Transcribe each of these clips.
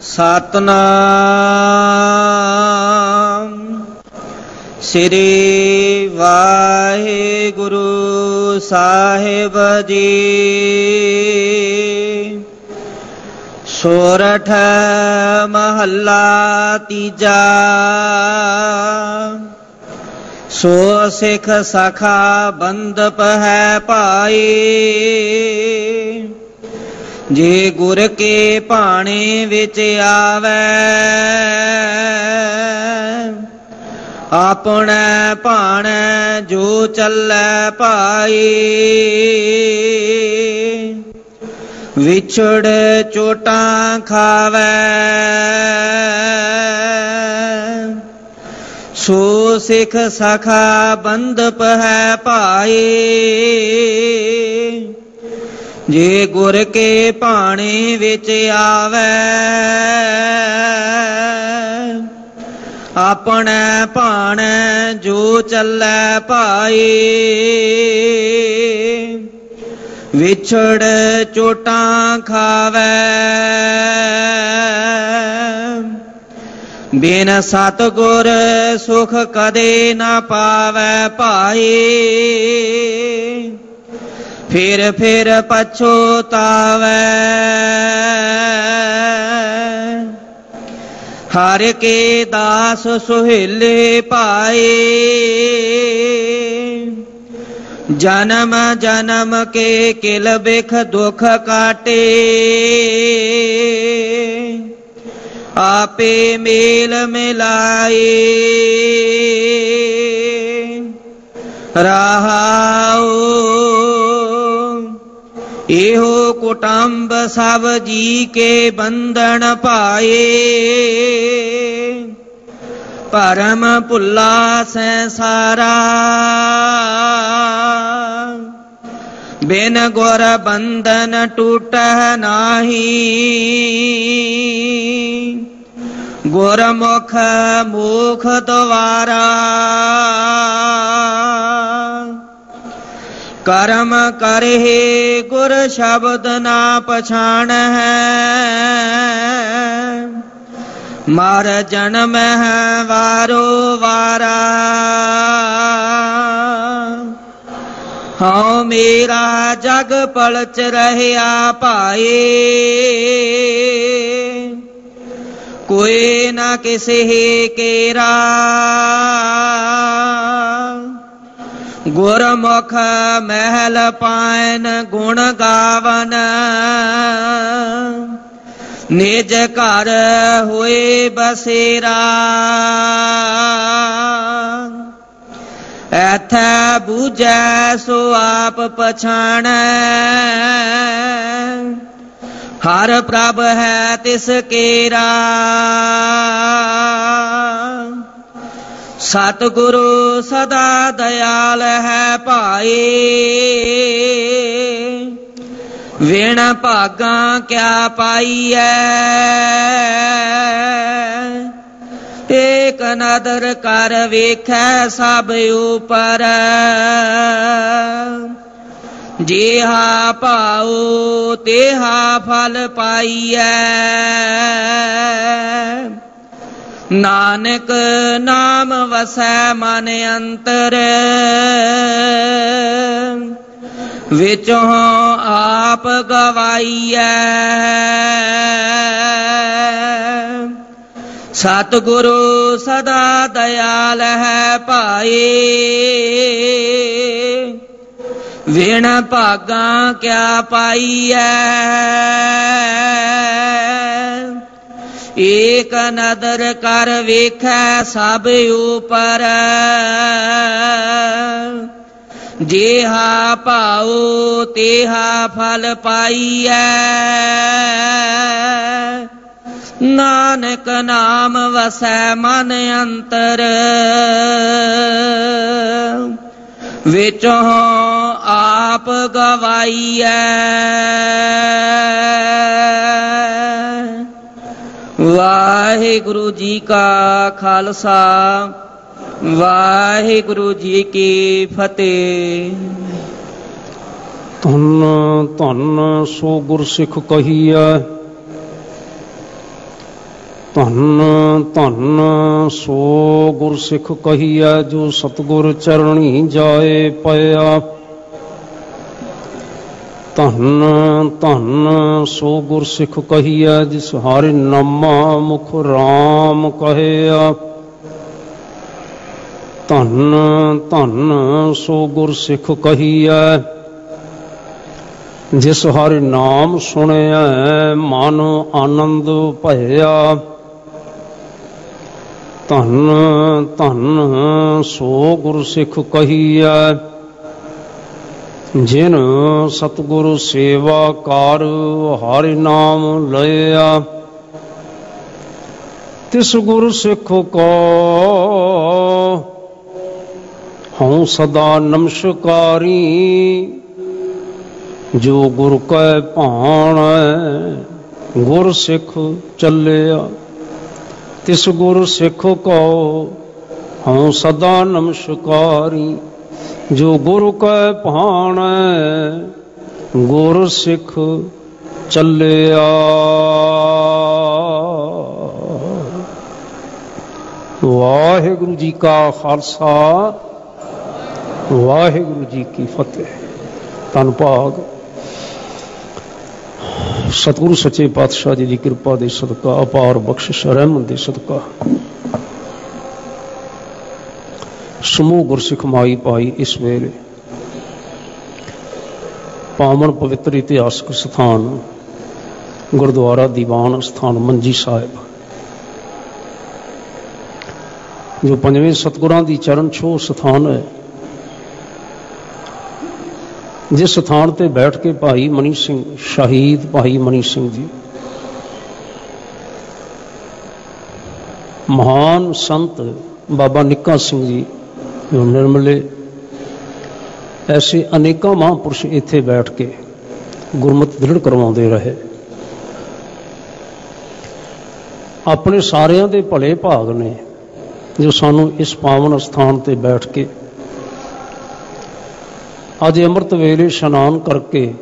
सतनाम श्री वाहिगुरु साहिब जी। सोरठ महला तीजा। सो सिख सखा बंदप है पाई। जे गुर के पाने विच आवे। अपने पाने जो चले पाई। विछड़ चोटा खावे। सो सिख सखा बंदप है पाई। जे गुर के पाने विच आवे। अपने पाने जो चले पाई। विछड़ चोटा खावे। बिन सतगुर सुख कदे न पावे पाई। फिर पछोतावे। हर के दास सुहेले पाए। जन्म जन्म के किल बिख दुख काटे। आपे मेल मिलाए। रहाओ एहो कुटुंब सब जी के बंधन पाए। परम भुला संसारा। बिन गुर बंधन टूटह नाही। गुरमुख मुख द्वारा। कर्म करहे गुर शब्द ना पछाण है। मार जन्म है वारो वारा। हाँ मेरा जग पलच रहया पाए। कोई न किसी केरा। गुरमुख महल पायन गुण गावन। निज घर हुए बसेरा। एथा बूझै सो आप पछाण। हर प्रभ है तिस केरा। सतगुरु सदा दयाल है भाई। विण भागा क्या पाईऐ। एक नदर कर वेखै सब ऊपर। जेहा पाओ तेहा फल पाईऐ। नानक नाम वसै मन अंतर। विचों आप गवाईऐ। सतगुरु सदा दयाल है भाई। विण भागा क्या पाईऐ। एक नदर कर वेखै सब ऊपर। जेहा पाओ तेहा फल पाईऐ। नानक नाम वसै मन अंतर। विचों आप गवाईऐ। वाहिगुरु जी का खालसा वाहिगुरु जी की फतेह। धन धन सो गुरसिख कहिए ਧੰਨ ਧੰਨ ਸੋ ਗੁਰਸਿੱਖ ਕਹੀਐ ਜੋ ਸਤਿਗੁਰ ਚਰਣੀ ਜਾਏ ਪਿਆ। ਧੰਨ ਧੰਨ ਸੋ ਗੁਰਸਿੱਖ ਕਹੀਐ ਜਿਸ ਹਰਿ ਨਾਮਾ ਮੁਖ ਰਾਮ ਕਹਿਆ। ਧੰਨ ਧੰਨ ਸੋ ਗੁਰਸਿੱਖ ਕਹੀਐ ਜਿਸ ਹਰਿ ਨਾਮ ਸੁਣਿਆ ਮਨ ਆਨੰਦ ਭਇਆ। ਧੰਨ ਧੰਨ ਸੋ ਗੁਰਸਿੱਖ ਕਹੀਐ ਜਿਨ ਸਤਿਗੁਰ ਸੇਵਾ ਕਰ ਹਰਿ ਨਾਮ ਲਿਆ। ਤਿਸ ਗੁਰ ਸਿੱਖ ਕੋ ਹਉ ਸਦਾ ਨਮਸਕਾਰੀ। ਜੋ ਗੁਰ ਕੈ ਭਾਣੈ ਗੁਰ ਸਿੱਖ ਚੱਲਿਆ। ਤਿਸ ਗੁਰ ਸਿੱਖ ਕੋ ਹਉ ਸਦਾ ਨਮਸਕਾਰੀ। ਜੋ ਗੁਰ ਕੈ ਭਾਣੈ ਗੁਰ ਸਿੱਖ ਚੱਲਿਆ। ਵਾਹਿਗੁਰੂ ਜੀ ਕਾ ਖਾਲਸਾ ਵਾਹਿਗੁਰੂ ਜੀ ਕੀ ਫਤਿਹ। ਧੰਨ ਭਾਗ ਸਤਿਗੁਰੂ ਸੱਚੇ ਪਾਤਸ਼ਾਹ ਜੀ ਦੀ ਕਿਰਪਾ ਦੇ ਸਦਕਾ, ਅਪਾਰ ਬਖਸ਼ਿਸ਼ ਰਹਿਮਤ ਦੇ ਸਦਕਾ ਸਮੂਹ ਗੁਰਸਿੱਖ ਮਾਈ ਭਾਈ ਇਸ ਵੇਲੇ ਪਾਵਨ ਪਵਿੱਤਰ ਇਤਿਹਾਸਕ ਸਥਾਨ ਗੁਰਦੁਆਰਾ ਦੀਵਾਨ ਸਥਾਨ ਮੰਜੀ ਸਾਹਿਬ, ਜੋ ਪੰਜਵੇਂ ਸਤਿਗੁਰਾਂ ਦੀ ਚਰਨ ਛੋਹ ਸਥਾਨ ਹੈ, ਜਿਸ ਸਥਾਨ ਤੇ ਬੈਠ ਕੇ ਭਾਈ ਮਨੀ ਸਿੰਘ ਸ਼ਹੀਦ ਭਾਈ ਮਨੀ ਸਿੰਘ ਜੀ ਮਹਾਨ ਸੰਤ ਬਾਬਾ ਨਿੱਕਾ ਸਿੰਘ ਜੀ ਜੋ ਨਿਰਮਲੇ, ਐਸੇ ਅਨੇਕਾਂ ਮਹਾਂਪੁਰਸ਼ ਇੱਥੇ ਬੈਠ ਕੇ ਗੁਰਮਤਿ ਦ੍ਰਿੜ ਕਰਵਾਉਂਦੇ ਰਹੇ। ਆਪਣੇ ਸਾਰਿਆਂ ਦੇ ਭਲੇ ਭਾਗ ਨੇ ਜੋ ਸਾਨੂੰ ਇਸ ਪਾਵਨ ਸਥਾਨ ਤੇ ਬੈਠ ਕੇ ਅੱਜ ਅੰਮ੍ਰਿਤ ਵੇਲੇ ਇਸ਼ਨਾਨ ਕਰਕੇ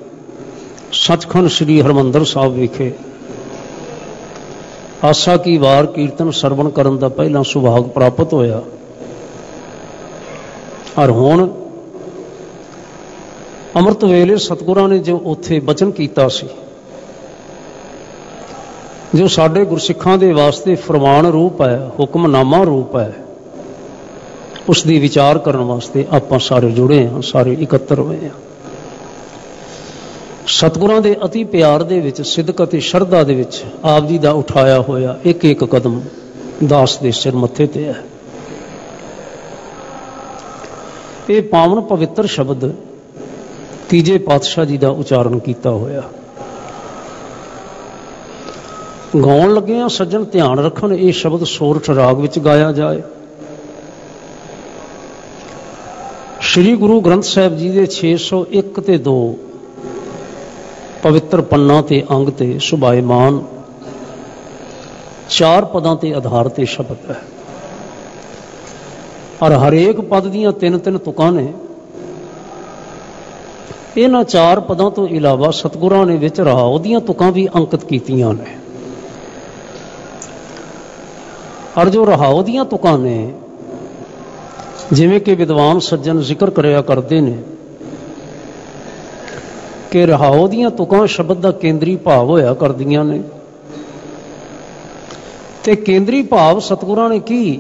ਸੱਚਖੰਡ ਸ੍ਰੀ ਹਰਿਮੰਦਰ ਸਾਹਿਬ ਵਿਖੇ ਆਸਾ ਕੀ ਵਾਰ ਕੀਰਤਨ ਸਰਵਣ ਕਰਨ ਦਾ ਪਹਿਲਾਂ ਸੁਭਾਗ ਪ੍ਰਾਪਤ ਹੋਇਆ। ਔਰ ਹੁਣ ਅੰਮ੍ਰਿਤ ਵੇਲੇ ਸਤਿਗੁਰਾਂ ਨੇ ਜੋ ਉੱਥੇ ਬਚਨ ਕੀਤਾ ਸੀ, ਜੋ ਸਾਡੇ ਗੁਰਸਿੱਖਾਂ ਦੇ ਵਾਸਤੇ ਫਰਮਾਨ ਰੂਪ ਹੈ, ਹੁਕਮਨਾਮਾ ਰੂਪ ਹੈ, ਉਸ ਦੀ ਵਿਚਾਰ ਕਰਨ ਵਾਸਤੇ ਆਪਾਂ ਸਾਰੇ ਜੁੜੇ ਹਾਂ, ਸਾਰੇ ਇਕੱਤਰ ਹੋਏ ਹਾਂ। ਸਤਿਗੁਰਾਂ ਦੇ ਅਤੀ ਪਿਆਰ ਦੇ ਵਿੱਚ, ਸਿਦਕ ਅਤੇ ਸ਼ਰਧਾ ਦੇ ਵਿੱਚ ਆਪ ਜੀ ਦਾ ਉਠਾਇਆ ਹੋਇਆ ਇੱਕ ਇੱਕ ਕਦਮ ਦਾਸ ਦੇ ਸਿਰ ਮੱਥੇ ਤੇ ਹੈ। ਇਹ ਪਾਵਨ ਪਵਿੱਤਰ ਸ਼ਬਦ ਤੀਜੇ ਪਾਤਸ਼ਾਹ ਜੀ ਦਾ ਉਚਾਰਨ ਕੀਤਾ ਹੋਇਆ। ਗਾਉਣ ਲੱਗਿਆਂ ਸੱਜਣ ਧਿਆਨ ਰੱਖਣ, ਇਹ ਸ਼ਬਦ ਸੋਰਠ ਰਾਗ ਵਿੱਚ ਗਾਇਆ ਜਾਏ। ਸ਼੍ਰੀ ਗੁਰੂ ਗ੍ਰੰਥ ਸਾਹਿਬ ਜੀ ਦੇ 601 ਤੇ 2 ਪਵਿੱਤਰ ਪੰਨਾ ਤੇ ਅੰਗ ਤੇ ਸੁਭਾਇਮਾਨ 4 ਪਦਾਂ ਤੇ ਆਧਾਰਿਤ ਇਹ ਸ਼ਬਦ ਹੈ। ਔਰ ਹਰੇਕ ਪਦ ਦੀਆਂ 3-3 ਤੁਕਾਂ ਨੇ। ਇਹਨਾਂ 4 ਪਦਾਂ ਤੋਂ ਇਲਾਵਾ ਸਤਿਗੁਰਾਂ ਨੇ ਵਿੱਚ ਰਹਾਉ ਦੀਆਂ ਤੁਕਾਂ ਵੀ ਅੰਕਿਤ ਕੀਤੀਆਂ ਨੇ। ਔਰ ਜੋ ਰਹਾਉ ਦੀਆਂ ਤੁਕਾਂ ਨੇ, ਜਿਵੇਂ ਕਿ ਵਿਦਵਾਨ ਸੱਜਣ ਜ਼ਿਕਰ ਕਰਿਆ ਕਰਦੇ ਨੇ ਕਿ ਰਹਾਉ ਦੀਆਂ ਤੁਕਾਂ ਸ਼ਬਦ ਦਾ ਕੇਂਦਰੀ ਭਾਵ ਹੋਇਆ ਕਰਦੀਆਂ ਨੇ, ਤੇ ਕੇਂਦਰੀ ਭਾਵ ਸਤਿਗੁਰਾਂ ਨੇ ਕੀ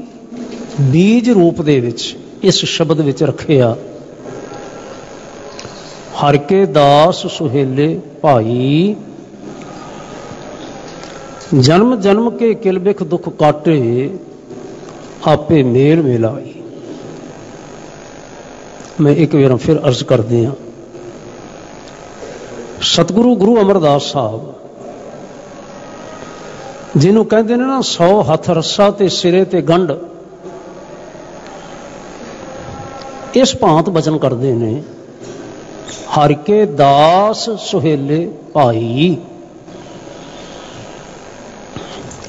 ਬੀਜ ਰੂਪ ਦੇ ਵਿੱਚ ਇਸ ਸ਼ਬਦ ਵਿੱਚ ਰੱਖਿਆ। ਹਰਿ ਕੇ ਦਾਸ ਸੁਹੇਲੇ ਭਾਈ, ਜਨਮ ਜਨਮ ਕੇ ਕਿਲ ਬਿਖ ਦੁੱਖ ਕਾਟੇ, ਆਪੇ ਮੇਲ ਮਿਲਾਈ। ਮੈਂ ਇੱਕ ਵਾਰ ਫਿਰ ਅਰਜ਼ ਕਰਦੇ ਹਾਂ, ਸਤਿਗੁਰੂ ਗੁਰੂ ਅਮਰਦਾਸ ਸਾਹਿਬ ਜਿਹਨੂੰ ਕਹਿੰਦੇ ਨੇ ਨਾ 100 ਹੱਥ ਰੱਸਾ ਤੇ ਸਿਰੇ ਤੇ ਗੰਢ, ਇਸ ਭਾਂਤ ਬਚਨ ਕਰਦੇ ਨੇ, ਹਰਿ ਕੇ ਦਾਸ ਸੁਹੇਲੇ ਭਾਈ।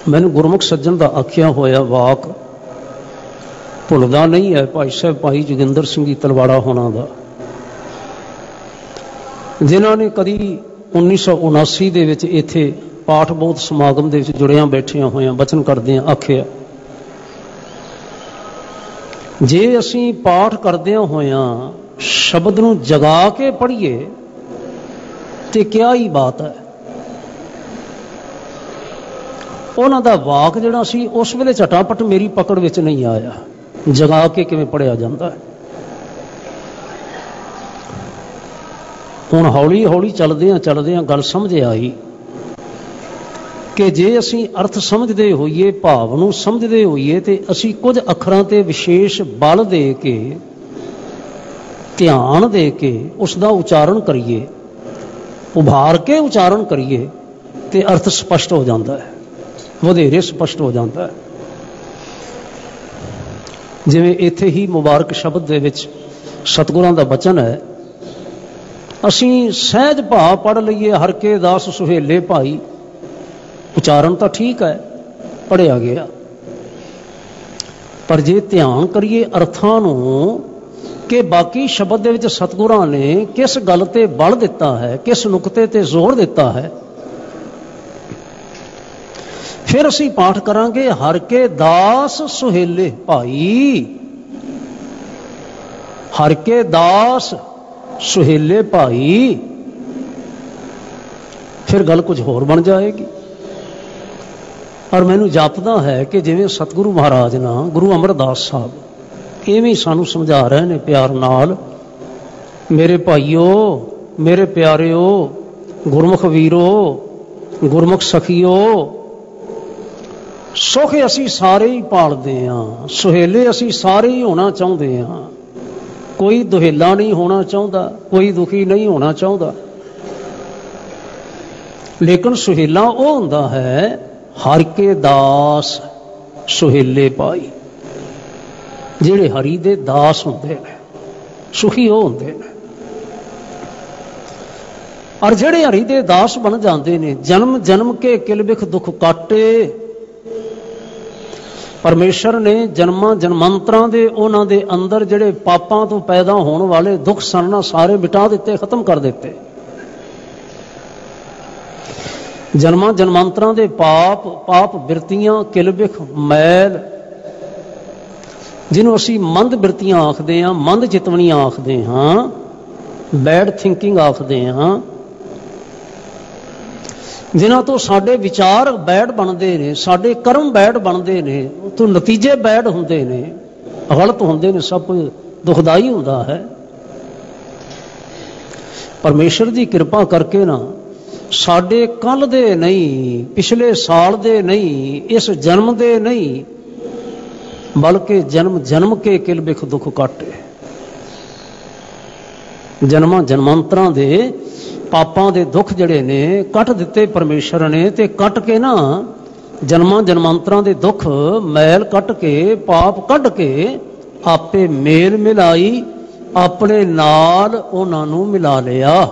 ਮੈਨੂੰ ਗੁਰਮੁਖ ਸੱਜਣ ਦਾ ਆਖਿਆ ਹੋਇਆ ਵਾਕ ਭੁੱਲਦਾ ਨਹੀਂ ਹੈ, ਭਾਈ ਸਾਹਿਬ ਭਾਈ ਜੋਗਿੰਦਰ ਸਿੰਘ ਜੀ ਤਲਵਾੜਾ ਹੋਣਾ ਦਾ, ਜਿਨ੍ਹਾਂ ਨੇ ਕਦੀ 1979 ਦੇ ਵਿੱਚ ਇੱਥੇ ਪਾਠ ਬਹੁਤ ਸਮਾਗਮ ਦੇ ਵਿੱਚ ਜੁੜਿਆਂ ਬੈਠਿਆਂ ਹੋਇਆਂ ਬਚਨ ਕਰਦਿਆਂ ਆਖਿਆ, ਜੇ ਅਸੀਂ ਪਾਠ ਕਰਦਿਆਂ ਹੋਇਆਂ ਸ਼ਬਦ ਨੂੰ ਜਗਾ ਕੇ ਪੜ੍ਹੀਏ ਤੇ ਕਿਆ ਹੀ ਬਾਤ ਹੈ। ਉਹਨਾਂ ਦਾ ਵਾਕ ਜਿਹੜਾ ਸੀ ਉਸ ਵੇਲੇ ਝਟਾਪਟ ਮੇਰੀ ਪਕੜ ਵਿੱਚ ਨਹੀਂ ਆਇਆ, ਜਗਾ ਕੇ ਕਿਵੇਂ ਪੜ੍ਹਿਆ ਜਾਂਦਾ ਹੈ। ਹੁਣ ਹੌਲੀ ਹੌਲੀ ਚੱਲਦਿਆਂ ਗੱਲ ਸਮਝ ਆਈ ਕਿ ਜੇ ਅਸੀਂ ਅਰਥ ਸਮਝਦੇ ਹੋਈਏ, ਭਾਵ ਨੂੰ ਸਮਝਦੇ ਹੋਈਏ, ਤੇ ਅਸੀਂ ਕੁਝ ਅੱਖਰਾਂ ਤੇ ਵਿਸ਼ੇਸ਼ ਬਲ ਦੇ ਕੇ, ਧਿਆਨ ਦੇ ਕੇ ਉਸ ਦਾ ਉਚਾਰਨ ਕਰੀਏ, ਉਭਾਰ ਕੇ ਉਚਾਰਨ ਕਰੀਏ, ਤੇ ਅਰਥ ਸਪਸ਼ਟ ਹੋ ਜਾਂਦਾ ਹੈ, ਵਧੇਰੇ ਸਪਸ਼ਟ ਹੋ ਜਾਂਦਾ ਹੈ। ਜਿਵੇਂ ਇੱਥੇ ਹੀ ਮੁਬਾਰਕ ਸ਼ਬਦ ਦੇ ਵਿੱਚ ਸਤਿਗੁਰਾਂ ਦਾ ਬਚਨ ਹੈ, ਅਸੀਂ ਸਹਿਜ ਭਾਵ ਪੜ੍ਹ ਲਈਏ, ਹਰ ਕੇ ਦਾਸ ਸੁਹੇਲੇ ਭਾਈ, ਉਚਾਰਨ ਤਾਂ ਠੀਕ ਹੈ, ਪੜ੍ਹਿਆ ਗਿਆ, ਪਰ ਜੇ ਧਿਆਨ ਕਰੀਏ ਅਰਥਾਂ ਨੂੰ ਕਿ ਬਾਕੀ ਸ਼ਬਦ ਦੇ ਵਿੱਚ ਸਤਿਗੁਰਾਂ ਨੇ ਕਿਸ ਗੱਲ ਤੇ ਬਲ ਦਿੱਤਾ ਹੈ, ਕਿਸ ਨੁਕਤੇ ਤੇ ਜ਼ੋਰ ਦਿੱਤਾ ਹੈ, ਫਿਰ ਅਸੀਂ ਪਾਠ ਕਰਾਂਗੇ, ਹਰ ਕੇ ਦਾਸ ਸੁਹੇਲੇ ਭਾਈ, ਹਰ ਕੇ ਦਾਸ ਸੁਹੇਲੇ ਭਾਈ, ਫਿਰ ਗੱਲ ਕੁਝ ਹੋਰ ਬਣ ਜਾਏਗੀ। ਔਰ ਮੈਨੂੰ ਜਾਪਦਾ ਹੈ ਕਿ ਜਿਵੇਂ ਸਤਿਗੁਰੂ ਮਹਾਰਾਜ ਨਾਲ ਗੁਰੂ ਅਮਰਦਾਸ ਸਾਹਿਬ ਇਵੇਂ ਸਾਨੂੰ ਸਮਝਾ ਰਹੇ ਨੇ ਪਿਆਰ ਨਾਲ, ਮੇਰੇ ਭਾਈਓ, ਮੇਰੇ ਪਿਆਰਿਓ, ਗੁਰਮੁਖ ਵੀਰੋ, ਗੁਰਮੁਖ ਸਖੀਓ, ਸੁਖ ਅਸੀਂ ਸਾਰੇ ਹੀ ਭਾਲਦੇ ਹਾਂ, ਸੁਹੇਲੇ ਅਸੀਂ ਸਾਰੇ ਹੀ ਹੋਣਾ ਚਾਹੁੰਦੇ ਹਾਂ, ਕੋਈ ਦੁਹੇਲਾ ਨਹੀਂ ਹੋਣਾ ਚਾਹੁੰਦਾ, ਕੋਈ ਦੁਖੀ ਨਹੀਂ ਹੋਣਾ ਚਾਹੁੰਦਾ, ਲੇਕਿਨ ਸੁਹੇਲਾ ਉਹ ਹੁੰਦਾ ਹੈ ਹਰ ਕੇ ਦਾਸ ਸੁਹੇਲੇ ਭਾਈ, ਜਿਹੜੇ ਹਰੀ ਦੇ ਦਾਸ ਹੁੰਦੇ ਨੇ, ਸੁਖੀ ਉਹ ਹੁੰਦੇ ਨੇ। ਔਰ ਜਿਹੜੇ ਹਰੀ ਦੇ ਦਾਸ ਬਣ ਜਾਂਦੇ ਨੇ, ਜਨਮ ਜਨਮ ਕੇ ਕਿਲਬਿਖ ਦੁੱਖ ਕਾਟੇ, ਪਰਮੇਸ਼ਰ ਨੇ ਜਨਮਾਂ ਜਨਮਾਂਤਰਾਂ ਦੇ ਉਹਨਾਂ ਦੇ ਅੰਦਰ ਜਿਹੜੇ ਪਾਪਾਂ ਤੋਂ ਪੈਦਾ ਹੋਣ ਵਾਲੇ ਦੁੱਖ ਸਰਨਾ ਸਾਰੇ ਮਿਟਾ ਦਿੱਤੇ, ਖਤਮ ਕਰ ਦਿੱਤੇ। ਜਨਮਾਂ ਜਨਮਾਂਤਰਾਂ ਦੇ ਪਾਪ ਬਿਰਤੀਆਂ, ਕਿਲਬਿਖ, ਮੈਲ, ਜਿਹਨੂੰ ਅਸੀਂ ਮੰਦ ਬਿਰਤੀਆਂ ਆਖਦੇ ਹਾਂ, ਮੰਦ ਚਿਤਵਣੀਆਂ ਆਖਦੇ ਹਾਂ, ਬੈਡ ਥਿੰਕਿੰਗ ਆਖਦੇ ਹਾਂ, ਜਿਨ੍ਹਾਂ ਤੋਂ ਸਾਡੇ ਵਿਚਾਰ ਬੈਡ ਬਣਦੇ ਨੇ, ਸਾਡੇ ਕਰਮ ਬੈਡ ਬਣਦੇ ਨੇ, ਉੱਥੋਂ ਨਤੀਜੇ ਬੈਡ ਹੁੰਦੇ ਨੇ, ਗਲਤ ਹੁੰਦੇ ਨੇ, ਸਭ ਕੁਝ ਦੁਖਦਾਈ ਹੁੰਦਾ ਹੈ। ਪਰਮੇਸ਼ਰ ਦੀ ਕਿਰਪਾ ਕਰਕੇ ਨਾ ਸਾਡੇ ਕੱਲ ਦੇ ਨਹੀਂ, ਪਿਛਲੇ ਸਾਲ ਦੇ ਨਹੀਂ, ਇਸ ਜਨਮ ਦੇ ਨਹੀਂ, ਬਲਕਿ ਜਨਮ ਜਨਮ ਕੇ ਕਿਲਬਿਖ ਦੁੱਖ ਕਾਟੇ, ਜਨਮਾਂ ਜਨਮਾਂਤਰਾਂ ਦੇ ਪਾਪਾਂ ਦੇ ਦੁੱਖ ਜਿਹੜੇ ਨੇ ਕੱਟ ਦਿੱਤੇ ਪਰਮੇਸ਼ਰ ਨੇ, ਤੇ ਕੱਟ ਕੇ ਨਾ ਜਨਮਾਂ ਜਨਮਾਂਤਰਾਂ ਦੇ ਦੁੱਖ ਮੈਲ ਕੱਟ ਕੇ, ਪਾਪ ਕੱਢ ਕੇ ਆਪੇ ਮੇਲ ਮਿਲਾਈ, ਆਪਣੇ ਨਾਲ ਉਹਨਾਂ ਨੂੰ ਮਿਲਾ ਲਿਆ।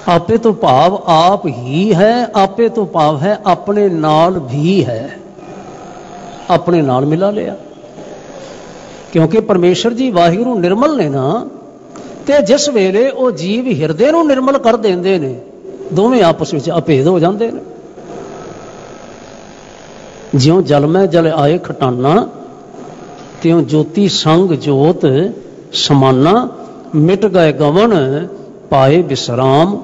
ਆਪੇ ਤੋਂ ਭਾਵ ਆਪ ਹੀ ਹੈ, ਆਪੇ ਤੋਂ ਭਾਵ ਹੈ ਆਪਣੇ ਨਾਲ ਵੀ ਹੈ, ਆਪਣੇ ਨਾਲ ਮਿਲਾ ਲਿਆ। ਕਿਉਂਕਿ ਪਰਮੇਸ਼ਰ ਜੀ ਵਾਹਿਗੁਰੂ ਨਿਰਮਲ ਨੇ ਨਾ, ਤੇ ਜਿਸ ਵੇਲੇ ਉਹ ਜੀਵ ਹਿਰਦੇ ਨੂੰ ਨਿਰਮਲ ਕਰ ਦਿੰਦੇ ਨੇ, ਦੋਵੇਂ ਆਪਸ ਵਿੱਚ ਅਭੇਦ ਹੋ ਜਾਂਦੇ ਨੇ। ਜਿਉਂ ਜਲ ਮੈਂ ਜਲ ਆਏ ਖਟਾਨਾ, ਤਿਉਂ ਜੋਤੀ ਸੰਗ ਜੋਤ ਸਮਾਨਾ, ਮਿਟ ਗਏ ਗਵਨ ਪਾਏ ਵਿਸਰਾਮ,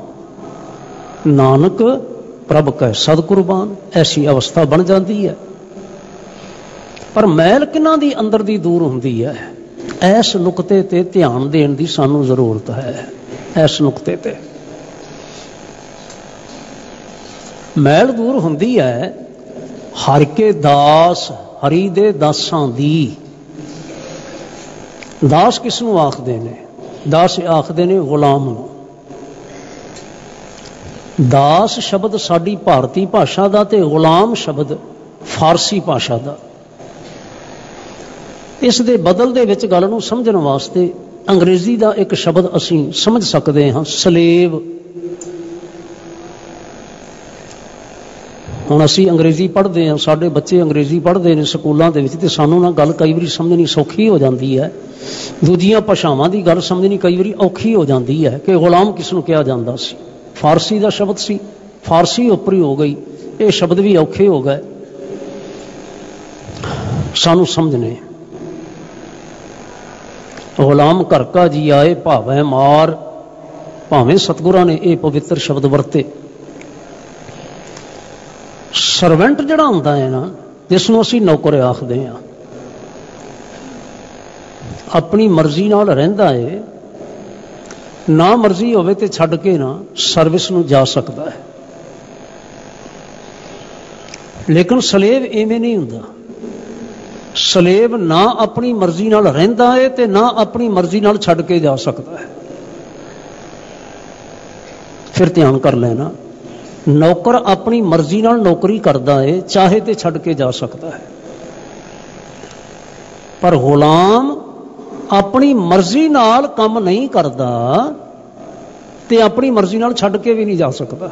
ਨਾਨਕ ਪ੍ਰਭ ਕੈ ਸਦ ਕੁਰਬਾਨ। ਐਸੀ ਅਵਸਥਾ ਬਣ ਜਾਂਦੀ ਹੈ। ਪਰ ਮੈਲ ਕਿਹਨਾਂ ਦੀ ਅੰਦਰ ਦੀ ਦੂਰ ਹੁੰਦੀ ਹੈ? ਇਸ ਨੁਕਤੇ ਤੇ ਧਿਆਨ ਦੇਣ ਦੀ ਸਾਨੂੰ ਜ਼ਰੂਰਤ ਹੈ। ਇਸ ਨੁਕਤੇ ਤੇ ਮੈਲ ਦੂਰ ਹੁੰਦੀ ਹੈ ਹਰ ਕੇ ਦਾਸ, ਹਰੀ ਦੇ ਦਾਸਾਂ ਦੀ। ਦਾਸ ਕਿਸ ਨੂੰ ਆਖਦੇ ਨੇ? ਦਾਸ ਆਖਦੇ ਨੇ ਗੁਲਾਮ ਨੂੰ। ਦਾਸ ਸ਼ਬਦ ਸਾਡੀ ਭਾਰਤੀ ਭਾਸ਼ਾ ਦਾ ਤੇ ਗੁਲਾਮ ਸ਼ਬਦ ਫਾਰਸੀ ਭਾਸ਼ਾ ਦਾ। ਇਸ ਦੇ ਬਦਲ ਦੇ ਵਿੱਚ ਗੱਲ ਨੂੰ ਸਮਝਣ ਵਾਸਤੇ ਅੰਗਰੇਜ਼ੀ ਦਾ ਇੱਕ ਸ਼ਬਦ ਅਸੀਂ ਸਮਝ ਸਕਦੇ ਹਾਂ, ਸਲੇਵ। ਹੁਣ ਅਸੀਂ ਅੰਗਰੇਜ਼ੀ ਪੜ੍ਹਦੇ ਹਾਂ, ਸਾਡੇ ਬੱਚੇ ਅੰਗਰੇਜ਼ੀ ਪੜ੍ਹਦੇ ਨੇ ਸਕੂਲਾਂ ਦੇ ਵਿੱਚ, ਤੇ ਸਾਨੂੰ ਨਾ ਗੱਲ ਕਈ ਵਾਰੀ ਸਮਝਣੀ ਸੌਖੀ ਹੋ ਜਾਂਦੀ ਹੈ। ਦੂਜੀਆਂ ਭਾਸ਼ਾਵਾਂ ਦੀ ਗੱਲ ਸਮਝਣੀ ਕਈ ਵਾਰੀ ਔਖੀ ਹੋ ਜਾਂਦੀ ਹੈ ਕਿ ਗੁਲਾਮ ਕਿਸ ਨੂੰ ਕਿਹਾ ਜਾਂਦਾ ਸੀ। फारसी का शब्द सी, फारसी उपरी हो गई, ये शब्द भी औखे हो गए सानू समझने। गुलाम घर का जी आए भावें मार, भावें सतगुरां ने ये पवित्र शब्द वरते। सर्वेंट जिहड़ा हुंदा है ना, जिसनों असीं नौकर आखदे हां, अपनी मर्जी नाल रहिंदा है, ना मर्जी होवे ते छड्ड के ना सर्विस नूं जा सकदा है। लेकिन सलेव इवें नहीं हुंदा। सलेव ना अपनी मर्जी नाल रहिंदा है ते ना अपनी मर्जी नाल छड्ड के जा सकदा है। फिर ध्यान कर लेना, नौकर अपनी मर्जी नाल नौकरी करदा है, चाहे ते छड्ड के जा सकता है, पर गुलाम अपनी मर्जी नाल काम नहीं करता ते अपनी मर्जी नाल छड्ड के भी नहीं जा सकता।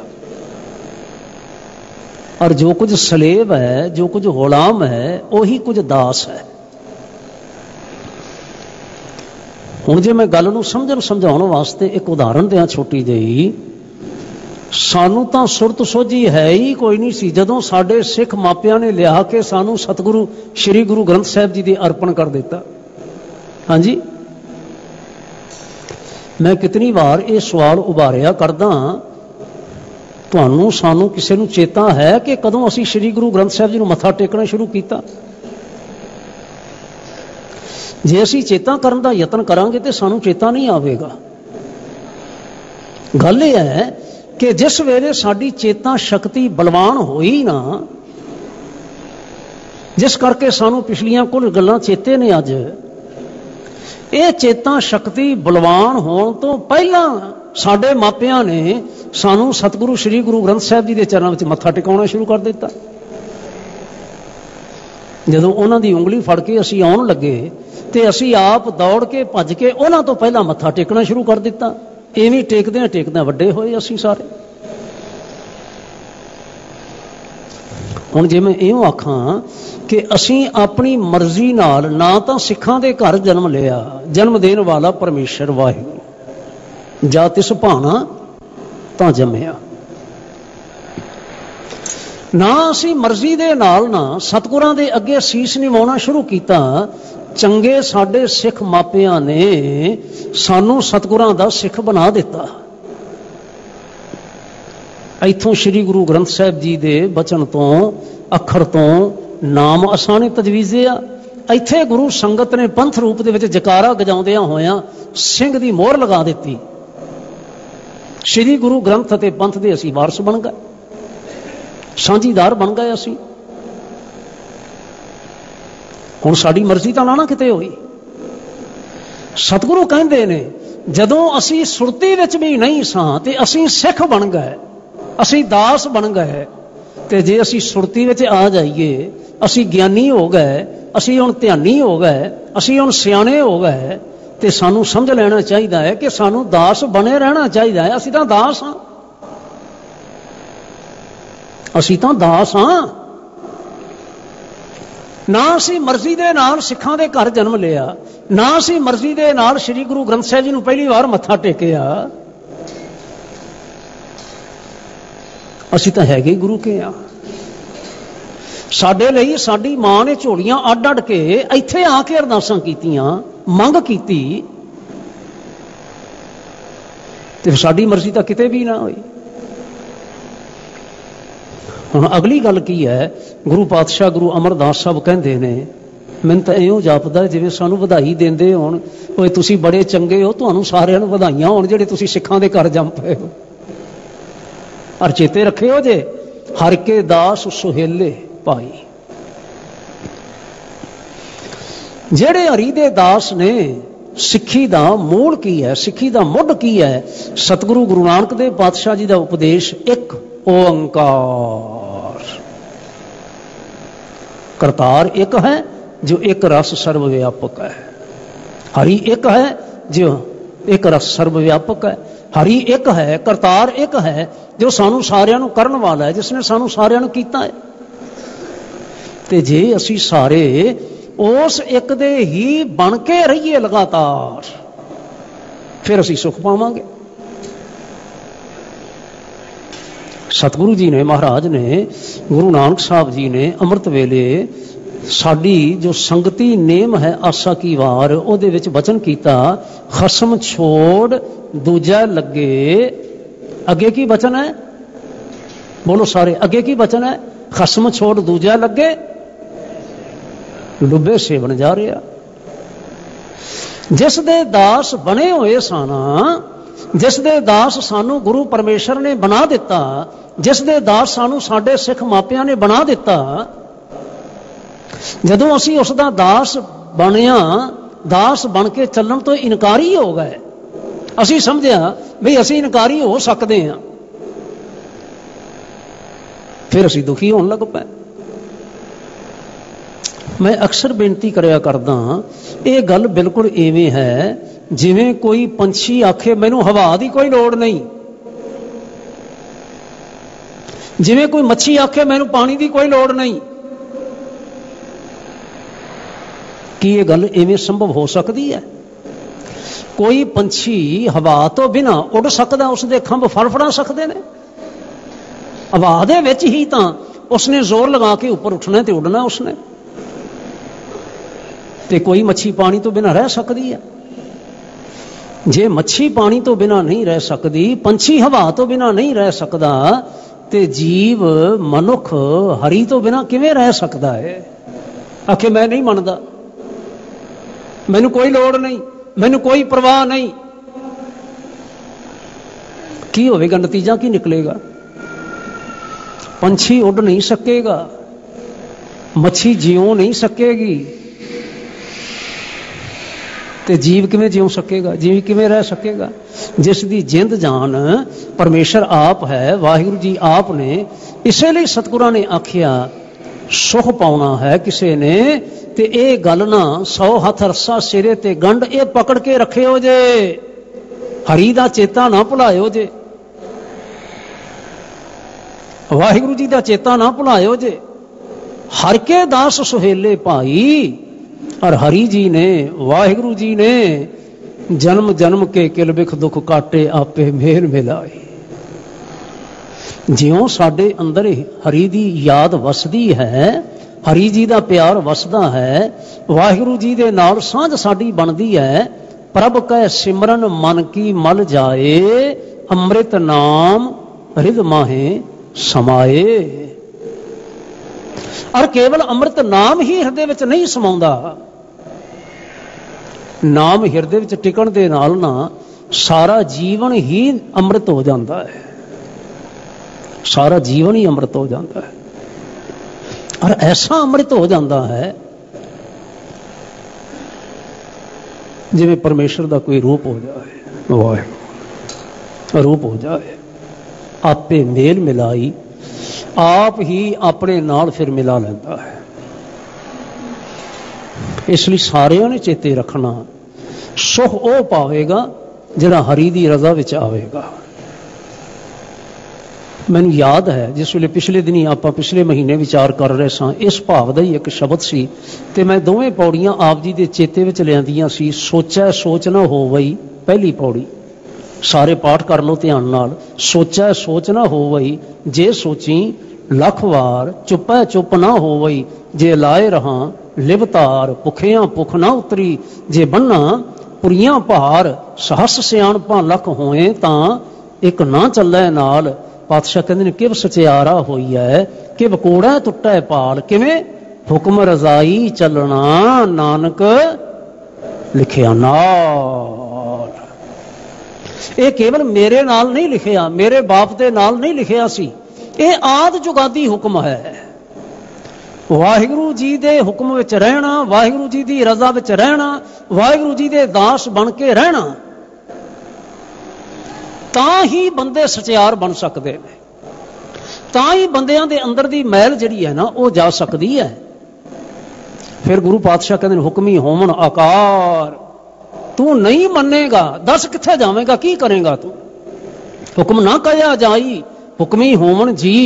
और जो कुछ सलेब है, जो कुछ गुलाम है, वही कुछ दास है। हुण जे मैं गल नूं समझण समझाउण वास्ते एक उदाहरण दियां छोटी जी, सानू तां सुरत सोझी है ही कोई नहीं सी जदों साडे सिख मापियां ने लिया के सानू सतगुरु श्री गुरु ग्रंथ साहिब जी दे अर्पण कर दिता। हाँ जी, मैं कितनी बार ये सवाल उभारिया करदा, तुहानू सानू किसी नूं चेता है कि कदों असीं श्री गुरु ग्रंथ साहिब जी नूं मत्था टेकना शुरू किया? जे असीं चेता करन दा यतन करांगे तो सानू चेता नहीं आवेगा। गल यह है कि जिस वेले साडी चेता शक्ति बलवान होई ना, जिस करके सानू पिछलियां कुल गल्लां चेते ने, अज ये चेता शक्ति बलवान होने तो पहला साडे मापियां ने सानू सतगुरु श्री गुरु ग्रंथ साहिब जी के चरणों में मत्था टिकाउणा शुरू कर दिता। जदों उन्हां दी उंगली फड़ के असीं आउण लगे ते असीं आप दौड़ के भज के उन्हां तो पहला मत्था टेकना शुरू कर दिता। इवें टेकदे टेकदे वड्डे होए असीं सारे। हुण जे मैं इहों आखां कि असीं अपनी मर्जी नाल ना तां सिखां दे घर जन्म लिया, जन्म देण वाला परमेश्वर वाहिगुरू, जा तिस भाना तां जम्मिया, ना असीं मर्जी दे नाल ना सतगुरां दे अगे सीस निवाउणा शुरू कीता। चंगे साडे सिख मापियां ने सानू सतगुरां दा सिख बना दिता। इत्थों श्री गुरु ग्रंथ साहिब जी दे बचन तो अखर तो नाम असां ने तजवीजे आ। इत्थे गुरु संगत ने पंथ रूप दे विच जकारा गजाउंदियां होयां सिंह दी मोहर लगा दित्ती। श्री गुरु ग्रंथ ते पंथ दे असीं वारस बन गए, साझीदार बन गए असीं। हुण साडी मर्जी तां ना किते होई। सतगुरु कहंदे ने जदों असीं सुरती विच भी नहीं सां ते असीं सिख बन गए, असीं दास बन गए। ते जे असीं सुरती विच आ जाइए, असीं ज्ञानी हो गए, असीं हुण ध्यानी हो गए, असीं हुण सियाणे हो गए, ते सानू समझ लेना चाहिदा है कि सानू दास बने रहना चाहिदा है। असीं तां दास हां, असीं तां दास हां। ना असीं मर्जी दे नाल सिखां दे घर जन्म लिया, ना असीं मर्जी दे नाल श्री गुरु ग्रंथ साहिब जी नूं पहली बार मत्था टेकिया। असीं तां हैगे गुरु के आ। साडे लई साडी मां ने झोलियां अड अड के इत्थे आके अरदासां कीतियां, मंग कीती, ते साडी मर्जी तां किते भी ना होई। हुण अगली गल की है, गुरु पातशाह गुरु अमरदास साहब कहंदे ने, मैनूं तां इहों जापदा जिवें सानू वधाई देंदे होण, ओए तुसीं बड़े चंगे हो, तुहानूं सारिआं नूं वधाईआं होण जिहड़े तुसीं सिखां दे घर जंम पए हो। और चेते रखियो जे हर के दास सुहेले भाई, जेड़े हरि दे दास ने। सिੱਖੀ ਦਾ मूल की है, सिੱਖੀ ਦਾ मुੱਢ की है? सतगुरु गुरु नानक देव पातशाह जी का उपदेश एक ओंकार। करतार एक है जो एक रस सर्वव्यापक है, हरि एक है जो एक रस सर्वव्यापक है। हरि एक है, करतार एक है जो सानू सारियां नू करन वाला है, जिसने सानू सारियां नू कीता है। ते जे असी सारे उस एक दे ही बन के रहिए लगातार, फिर असी सुख पावांगे। सतगुरु जी ने, महाराज ने, गुरु नानक साहब जी ने अमृत वेले साडी जो संगती नेम है आसा की वार ओदे विच वचन कीता, खसम छोड़ दूजा लगे। अगे की वचन है? बोलो सारे, अगे की वचन है? खसम छोड़ दूजा लगे। लुबे सेवन जा रहा। जिस दे दास बने हुए साना, जिस दे दास सानू गुरु परमेश्वर ने बना दिता, जिस दे दास सानू साडे सिख मापियां ने बना दिता, जदों असी उसदा दास बनिया, दास बन के चलन तो इनकारी हो गए। असी समझिया भी असी इनकारी हो सकते हैं, फिर असी दुखी होने लग पे। मैं अक्सर बेनती करया करदा, ये गल बिल्कुल इवें है जिवें कोई पंछी आखे मैनू हवा की कोई लोड़ नहीं, जिवें कोई मच्छी आखे मैनू पानी की कोई लोड़ नहीं। कि ये गल इवें संभव हो सकती है? कोई पंछी हवा तो बिना उड़ सकता, उसके खंभ फड़फड़ा सकते हैं? हवा दे विच ही तो उसने जोर लगा के ऊपर उठना ते उड़ना उसने। ते कोई मच्छी पानी तो बिना रह सकती है? जे मच्छी पानी तो बिना नहीं रह सकती, पंछी हवा तो बिना नहीं रह सकता, ते जीव मनुख हरी तो बिना किवें रह सकता है? आखे मैं नहीं मनदा, मैनू कोई लोड़ नहीं, मैनू कोई परवाह नहीं। की होवेगा? नतीजा की निकलेगा? पंछी उड़ नहीं सकेगा, मच्छी जियो नहीं सकेगी, ते जीव किवें जियो सकेगा? जीव किवें रह सकेगा? जिस दी जिंद जान परमेश्वर आप है, वाहिगुरु जी आप ने। इसलिए सतगुरां ने आखिया सुख पाउना है किसे ने, ते ये गल ना 100 हथ रस्सा सिरे ते गंढ, ये पकड़ के रखियो जे, हरी दा चेता ना भुलायो जे, वाहिगुरु जी दा चेता ना भुलायो जे। हर के दास सुहेले भाई, और हरि जी ने, वाहिगुरु जी ने जन्म जन्म के किल बिख दुख काटे आपे मेल मिलाई। जियों साडे अंदर हरि दी याद वसदी है, हरि जी दा प्यार वसदा है, वाहिगुरु जी दे नाल सांझ साडी बनदी है। प्रभ कै सिमरन मन की मल जाए, अमृत नाम हृद माहे समाए। और केवल अमृत नाम ही हृदय विच नहीं समाउंदा, नाम हृदय विच टिकण दे नाल ना सारा जीवन ही अमृत हो जाता है, सारा जीवन ही अमृत हो जाता है। और ऐसा अमृत हो जाता है जिवें परमेश्वर का कोई रूप हो जाए, वाहिगुरू रूप हो जाए, आपे मेल मिलाई, आप ही अपने नाल फिर मिला लेता है। इसलिए सारिਆਂ ने चेते रखना, सुख वो पावेगा जिहड़ा हरि दी रज़ा विच आवेगा। मैनूं याद है जिस वेले पिछले दिनी आपां पिछले महीने विचार कर रहे सां, इस भाव दा ही एक शब्द सी ते मैं दोवें पौड़ियां आप जी दे चेते विच लिआंदियां सी। सोचै सोच ना होवई, पहली पौड़ी सारे पाठ कर लो ध्यान नाल। सोचै सोच ना होवई, जे सोची लख वार, चुपै चुप ना होवई, जे लाए रहा लिबतार, भुखियां भुख ना उतरी, जे बन्ना पुरियां भार, सहस सियाणपा लख होए तां एक ना चलै नाल। पातशाह कहते ने किव सचियारा होई है, किव कोड़ा टुटै पाल, किवें हुक्म रजाई चलना नानक लिखिया नाल। ये केवल मेरे नाल नहीं लिखिया, मेरे बाप दे नाल नहीं लिखिया सी, ये आद जुगादी हुक्म है। वाहिगुरु जी दे हुक्म विच रहना, वाहिगुरु जी दी रजा विच रहना, वाहिगुरु जी दे दास बन के रहना, तां ही बंदे सचियार बन सकते हैं, तां ही बंदियां दे अंदर दी मैल जिहड़ी है ना वो जा सकती है। फिर गुरु पातशाह कहते हुक्मी होमन आकार, तू नहीं मनेगा दस किथे जावेगा, की करेगा तू? हुक्म ना कया जाई, हुक्मी होमन जी,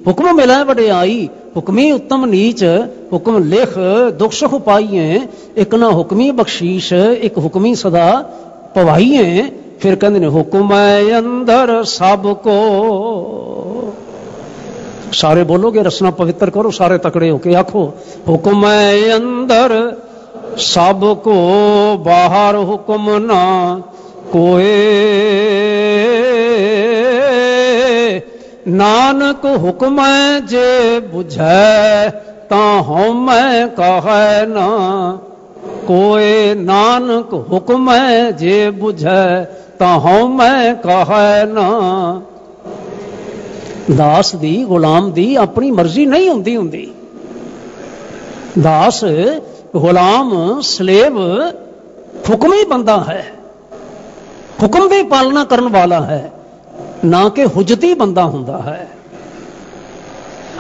हुक्म मिलै वडियाई, हुक्मी उत्तम नीच, हुक्म लिख दुख सुख पाइए, एक ना हुक्मी बख्शीश, एक हुक्मी सदा पवाइए। फिर कहते ने हुक्म अंदर सबको सारे बोलोगे, रसना पवित्र करो, सारे तकड़े होके आखो। हुक्म है अंदर सबको, बाहर हुक्म ना कोए। नानक हुक्म जे बुझै ता हमै कहै ना कोए। नानक हुक्म जे बुझै ता हमै कहै ना। दास दी, गुलाम दी अपनी मर्जी नहीं हुंदी हुंदी। दास, गुलाम, स्लेव हुक्म ही बंदा है, हुक्म की पालना करने वाला है, ना कि हुजती बंदा हुंदा है।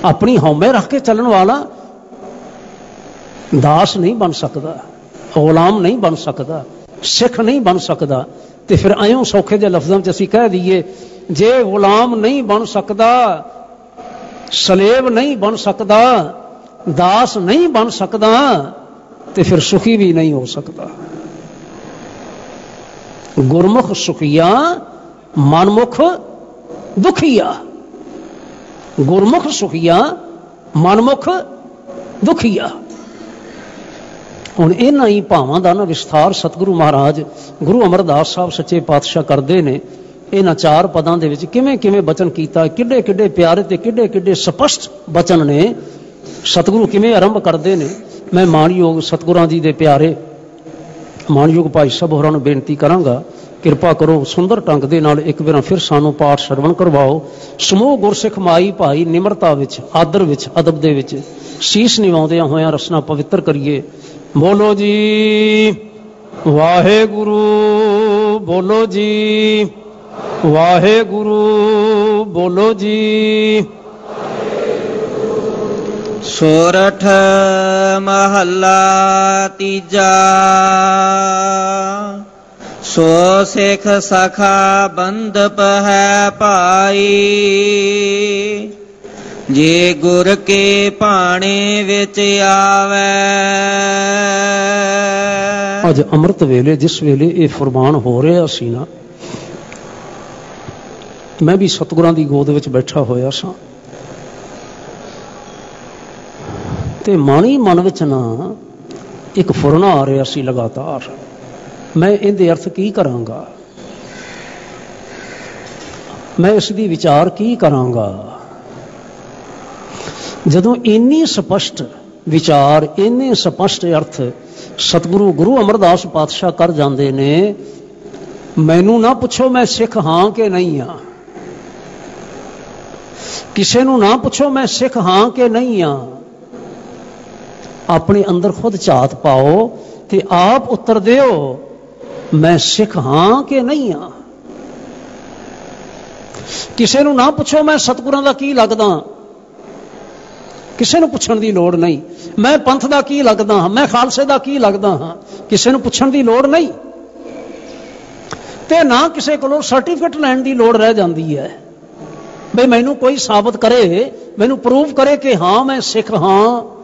अपनी हौमे रख के चलन वाला दास नहीं बन सकता, गुलाम नहीं बन सकता, सिख नहीं बन सकता। तो फिर आयों सौखे जे लफ्ज़ों च असीं कह दईए, जे गुलाम नहीं बन सकता, स्लेव नहीं बन सकता, दास नहीं बन सकता, तो फिर सुखी भी नहीं हो सकता। गुरमुख सुखिया, मनमुख दुखिया। गुरमुख सुखिया, मनमुख दुखिया। हुण इन्हां ही भावां दा ना विस्तार सतगुरु महाराज गुरु अमरदास साहब सच्चे पातशाह करदे ने। इन्हां चार पदां दे विच किवें किवें बचन कीता, किड्डे किड्डे प्यारे ते किड्डे किड्डे स्पष्ट बचन ने। सतगुरु किवें आरंभ करदे ने। मैं मानयोग सतगुरां जी दे प्यारे मानयोग भाई साहब होरां नूं बेनती करांगा, किरपा करो सुंदर ढंग दे नाल एक बार फिर सानू पाठ श्रवण करवाओ। समूह गुरसिख माई भाई निमरता विच, आदर विच, अदब दे विच शीश निवाउंदियां होइयां रसना पवित्र करिए। बोलो जी वाहेगुरु, बोलो जी वाहेगुरु, बोलो जी। सोरठ महला तीजा। सो सिख सखा बंदप है पाई, जे गुर के पाने विच आवे। अज अमृत वेले जिस वेले ये फरमान हो रहा सी ना, मैं भी सतगुरां दी गोद विच बैठा होया सा ते मन ही मन विच ना एक फुरना आ रहा सी लगातार। मैं इहदे अर्थ की करांगा, मैं इसदी विचार की करांगा। जदों इन्नी स्पष्ट विचार, इन्ने स्पष्ट अर्थ सतगुरु गुरु अमरदास पातशाह कर जाते ने, मैनू ना पुछो मैं सिख हाँ कि नहीं हाँ, किसी नू ना पुछो मैं सिख हाँ कि नहीं हाँ। अपने अंदर खुद झात पाओ ते आप उत्तर दिओ, मैं सिख हाँ कि नहीं हाँ। किसी नू ना पुछो मैं सतगुरां दा की लगदा, किसी नू पुछण दी लोड़ नहीं। मैं पंथ दा की लगदा हाँ, मैं खालसे दा की लगदा हाँ, किसी नू पुछण दी लोड़ नहीं। ते ना किसी कोलों सर्टिफिकेट लैण दी लोड़ रह जांदी है, बई मैनू कोई साबित करे, मैनू प्रूव करे कि हाँ मैं सिख हाँ।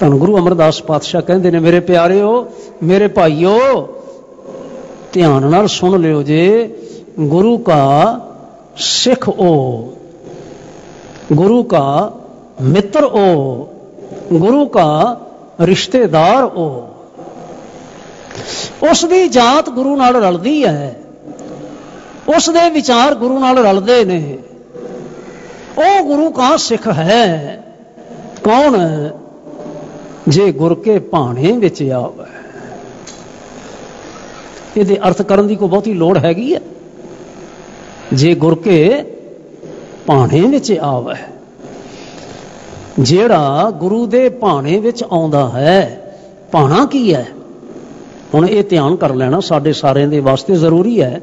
धन गुरु अमरदास पातशाह कहते हैं, मेरे प्यारे हो, मेरे भाईओ, ध्यान नाल सुन लियो जे, गुरु का सिख ओ, गुरु का मित्र ओ, गुरु का रिश्तेदार ओ। उसकी जात गुरु नाल रलदी है, उसदे विचार गुरु नाल रलदे ने, ओ गुरु का सिख है। कौन? जे गुर के भाणे विच आवे। इहदे अर्थ करन दी कोई बहुती लोड़ हैगी है। जे गुर के भाणे विच आवे, जेड़ा गुरु दे भाणे विच आउंदा है, भाणा की है? हुण ये ध्यान कर लेना, साडे सारेयां दे वास्ते जरूरी है।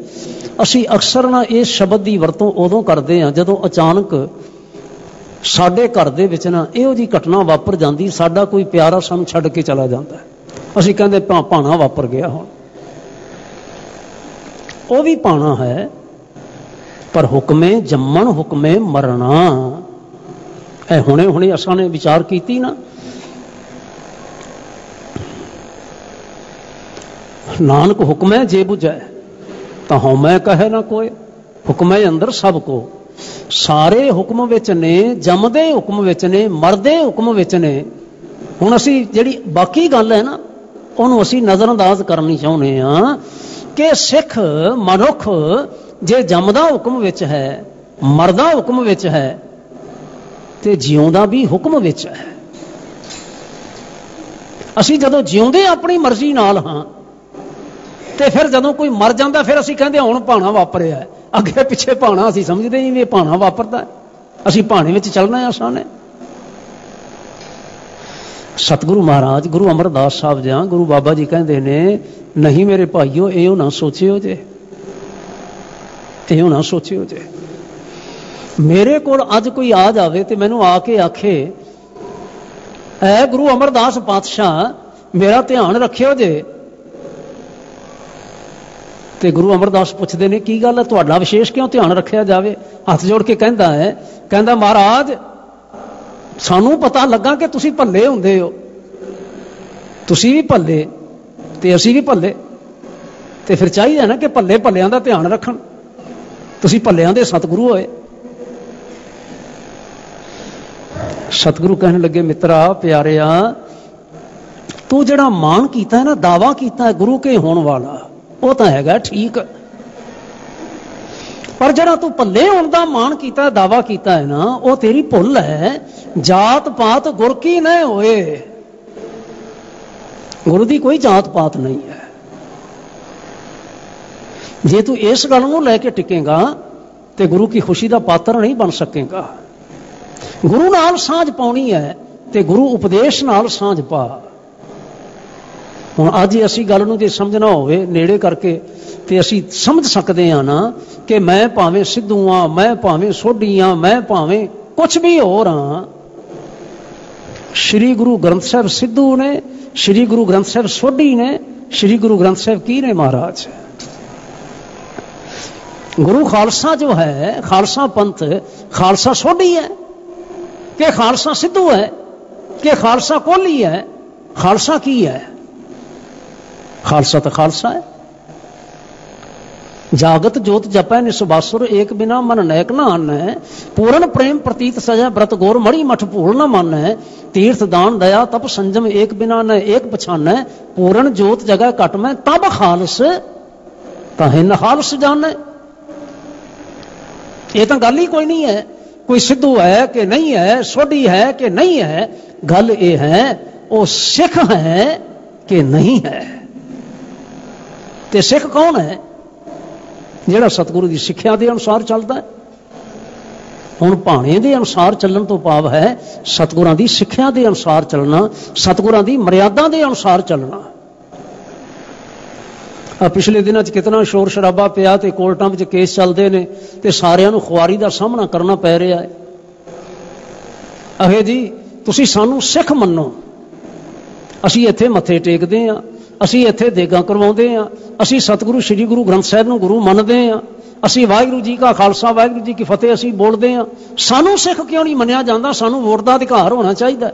असीं अक्सर ना इस शब्द की वरतों उदों करते हैं जदों अचानक साडे घर दे विच ना इहो जी घटना वापर जाती, साडा कोई प्यारा सानूं छड्ड के चला जाता है, असीं कहंदे भाणा वापर गया। हुण वो भी भाणा है, पर हुक्मे जम्मण हुक्मे मरना। ए हुणे हुणे असां ने विचार कीती ना, नानक हुक्मै जे बुझै तां हौमै कहे ना कोई। हुक्मै अंदर सब को, सारे हुक्म विच ने, जमदे हुक्म विच ने, मरदे हुक्म विच ने। हुण असीं जिहड़ी बाकी गल है ना उहनूं असीं नज़रअंदाज करनी चाहुंदे हां कि सिख मनुख जे जमदा हुक्म विच है, मरदा हुक्म विच है ते जिउंदा भी हुक्म विच है। असीं जदों जिउंदे अपनी मर्जी नाल हां ते फिर जदों कोई मर जांदा फिर असीं कहंदे हुण भाणा वापरिआ है। अगे पिछे भाणा असीं समझदे नहीं भी भाणा वापरदा है, असीं भाणे विच चलना है आसान है। सतगुरु महाराज गुरु अमरदास साहब जी गुरु बाबा जी कहते ने नहीं मेरे भाईओ यो ना सोचियो जे, यो ना सोचियो जे। मेरे को अज कोई आ जाए तो मैनू आके आखे ऐ गुरु अमरदास पातशाह मेरा ध्यान रखियो जे, ते गुरु अमरदास पुछते ने की गल है तुहाडा विशेष क्यों ध्यान रखिया जाए। हथ जोड़ के कहता है, कहता महाराज सानू पता लगा कि तुसी भले हुंदे हो, तुसी भी भले ते असी भी भले, ते फिर चाहिए ना कि भले भलियां दा ध्यान रखन। तुसी भलियां दे सतगुरु होए। सतगुरु कहने लगे मित्रा प्यारिया तू जिहड़ा मान कीता है ना, दावा कीता है गुरु के होने वाला, वो तो हैगा ठीक, पर जरा तू भले होने का मान किया दावा किया है ना वो तेरी भुल है। जात पात गुर की न होए, गुरु की कोई जात पात नहीं है। जे तू इस गल को लैके टिकेगा तो गुरु की खुशी का पात्र नहीं बन सकेगा। गुरु नाल सांझ पाउणी है तो गुरु उपदेश नाल सांझ पा। हुण अज असी गल नूं जे समझना होवे नेड़े करके ते असी समझ सकते हैं ना कि मैं भावें सिद्धू हाँ, मैं भावें सोढी हाँ, मैं भावें कुछ भी हो रहा। श्री गुरु ग्रंथ साहब सिद्धू ने, श्री गुरु ग्रंथ साहब सोढी ने, श्री गुरु ग्रंथ साहब की ने महाराज। गुरु खालसा जो है, खालसा पंथ, खालसा सोढी है कि खालसा सिद्धू है कि खालसा कोहली है? खालसा की है? खालसा तो खालसा है। जागत जोत जपै निसुबासुर एक बिना मन नैक न आनै, पूर्ण प्रेम प्रतीत सजै व्रत गौर मणि मठ भूल न मानै, तीर्थ दान दया तप संजम एक बिना न एक पछानै, पूर्ण जोत जगह घट में तब खालस ताहे नखालस जानै। ये तो गल ही कोई नहीं है, कोई सिद्धू है कि नहीं है, सोढी है कि नहीं है, गल ये है वो सिख है कि नहीं है। ते सिख कौन है? जिहड़ा सतगुरु की सिक्ख्या के अनुसार चलता है। हुण भाणे के अनुसार चलण तो भाव है सतगुरां की सिक्ख्या के अनुसार चलना, सतगुरां की मर्यादा के अनुसार चलना। पिछले दिनों कितना शोर शराबा पिया ते कोर्टां विच केस चलते हैं ते सारियां नूं खुआरी का सामना करना पै रहा है। अहे जी तुसीं सानूं सिख मन्नो, असीं इत्थे मत्थे टेकदे हां, असीं इत्थे देगां करवाउंदे हां, असीं सतगुरु श्री गुरु ग्रंथ साहिब नूं गुरु मनदे हां, असीं वाहिगुरू जी का खालसा वाहिगुरू जी की फतेह असीं बोलदे हां। सानूं सिख क्यों नहीं मन्निया जांदा? सानूं वोट दा अधिकार होना चाहिए।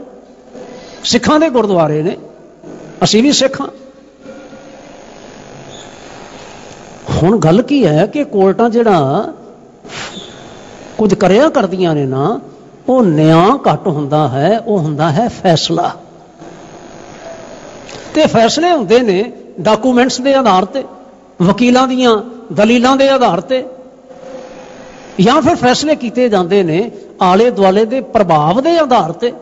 सिखां दे गुरुद्वारे ने, असीं भी सिख हां। हुण गल की है कि कोर्टां जिहड़ा कुछ करिया करदियां ने ना, वो न्याय घट हुंदा है, वो हुंदा है फैसला। ते फैसले हुंदे ने डॉकूमेंट्स के आधार ते, वकीलों दियां दलीलों के आधार ते, या फिर फैसले किए जाते हैं आले दुआले के प्रभाव के आधार ते।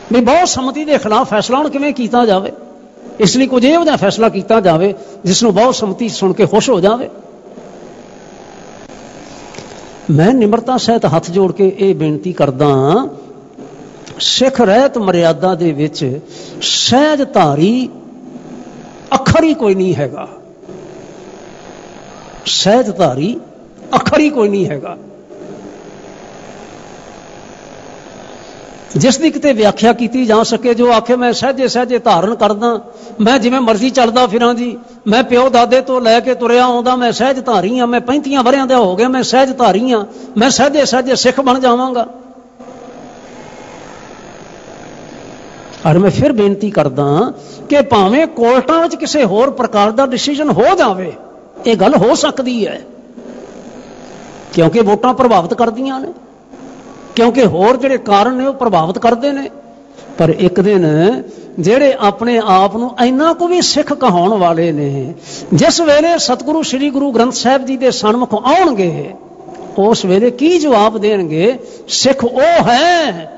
भी बहुत सम्मति के खिलाफ फैसला हुण किवें कीता जावे, इसलिए कुछ इहो जिहा फैसला किया जाए जिसनों बहुत सम्मति सुन के खुश हो जाए। मैं निमरता सहित हथ जोड़ के ये बेनती करदा, सिख रहत मर्यादा दे विच सहजधारी अखर ही कोई नहीं हैगा, सहजधारी अखर ही कोई नहीं हैगा। जिसकी किते व्याख्या की जा सके, जो आखे मैं सहजे सहजे धारण करदा, मैं जिवें मर्जी चलदा फिरां जी, मैं प्यो दादे तो लैके तुरिया आउंदा, मैं सहज धारी हाँ, मैं 35 वरियां दा हो गया, मैं सहज धारी हाँ, मैं सहजे सहजे सिख बन जावांगा। और मैं फिर बेनती करदा कि भावें कोर्टां विच किसी होर प्रकार का डिसीजन हो जावे, ये गल हो सकती है, क्योंकि वोटां प्रभावित करदियां ने, क्योंकि होर जिहड़े कारण ने वो प्रभावित करते हैं। पर एक दिन ਜਿਹੜੇ ਆਪਣੇ ਆਪ ਨੂੰ ਇੰਨਾ ਕੁ ਵੀ ਸਿੱਖ ਕਹਾਉਣ ਵਾਲੇ ਨੇ, ਜਿਸ ਵੇਲੇ ਸਤਿਗੁਰੂ ਸ੍ਰੀ ਗੁਰੂ ਗ੍ਰੰਥ ਸਾਹਿਬ ਜੀ ਦੇ ਸਨਮੁਖ ਆਉਣਗੇ ਉਸ ਵੇਲੇ ਕੀ ਜਵਾਬ ਦੇਣਗੇ? ਸਿੱਖ ਉਹ ਹੈ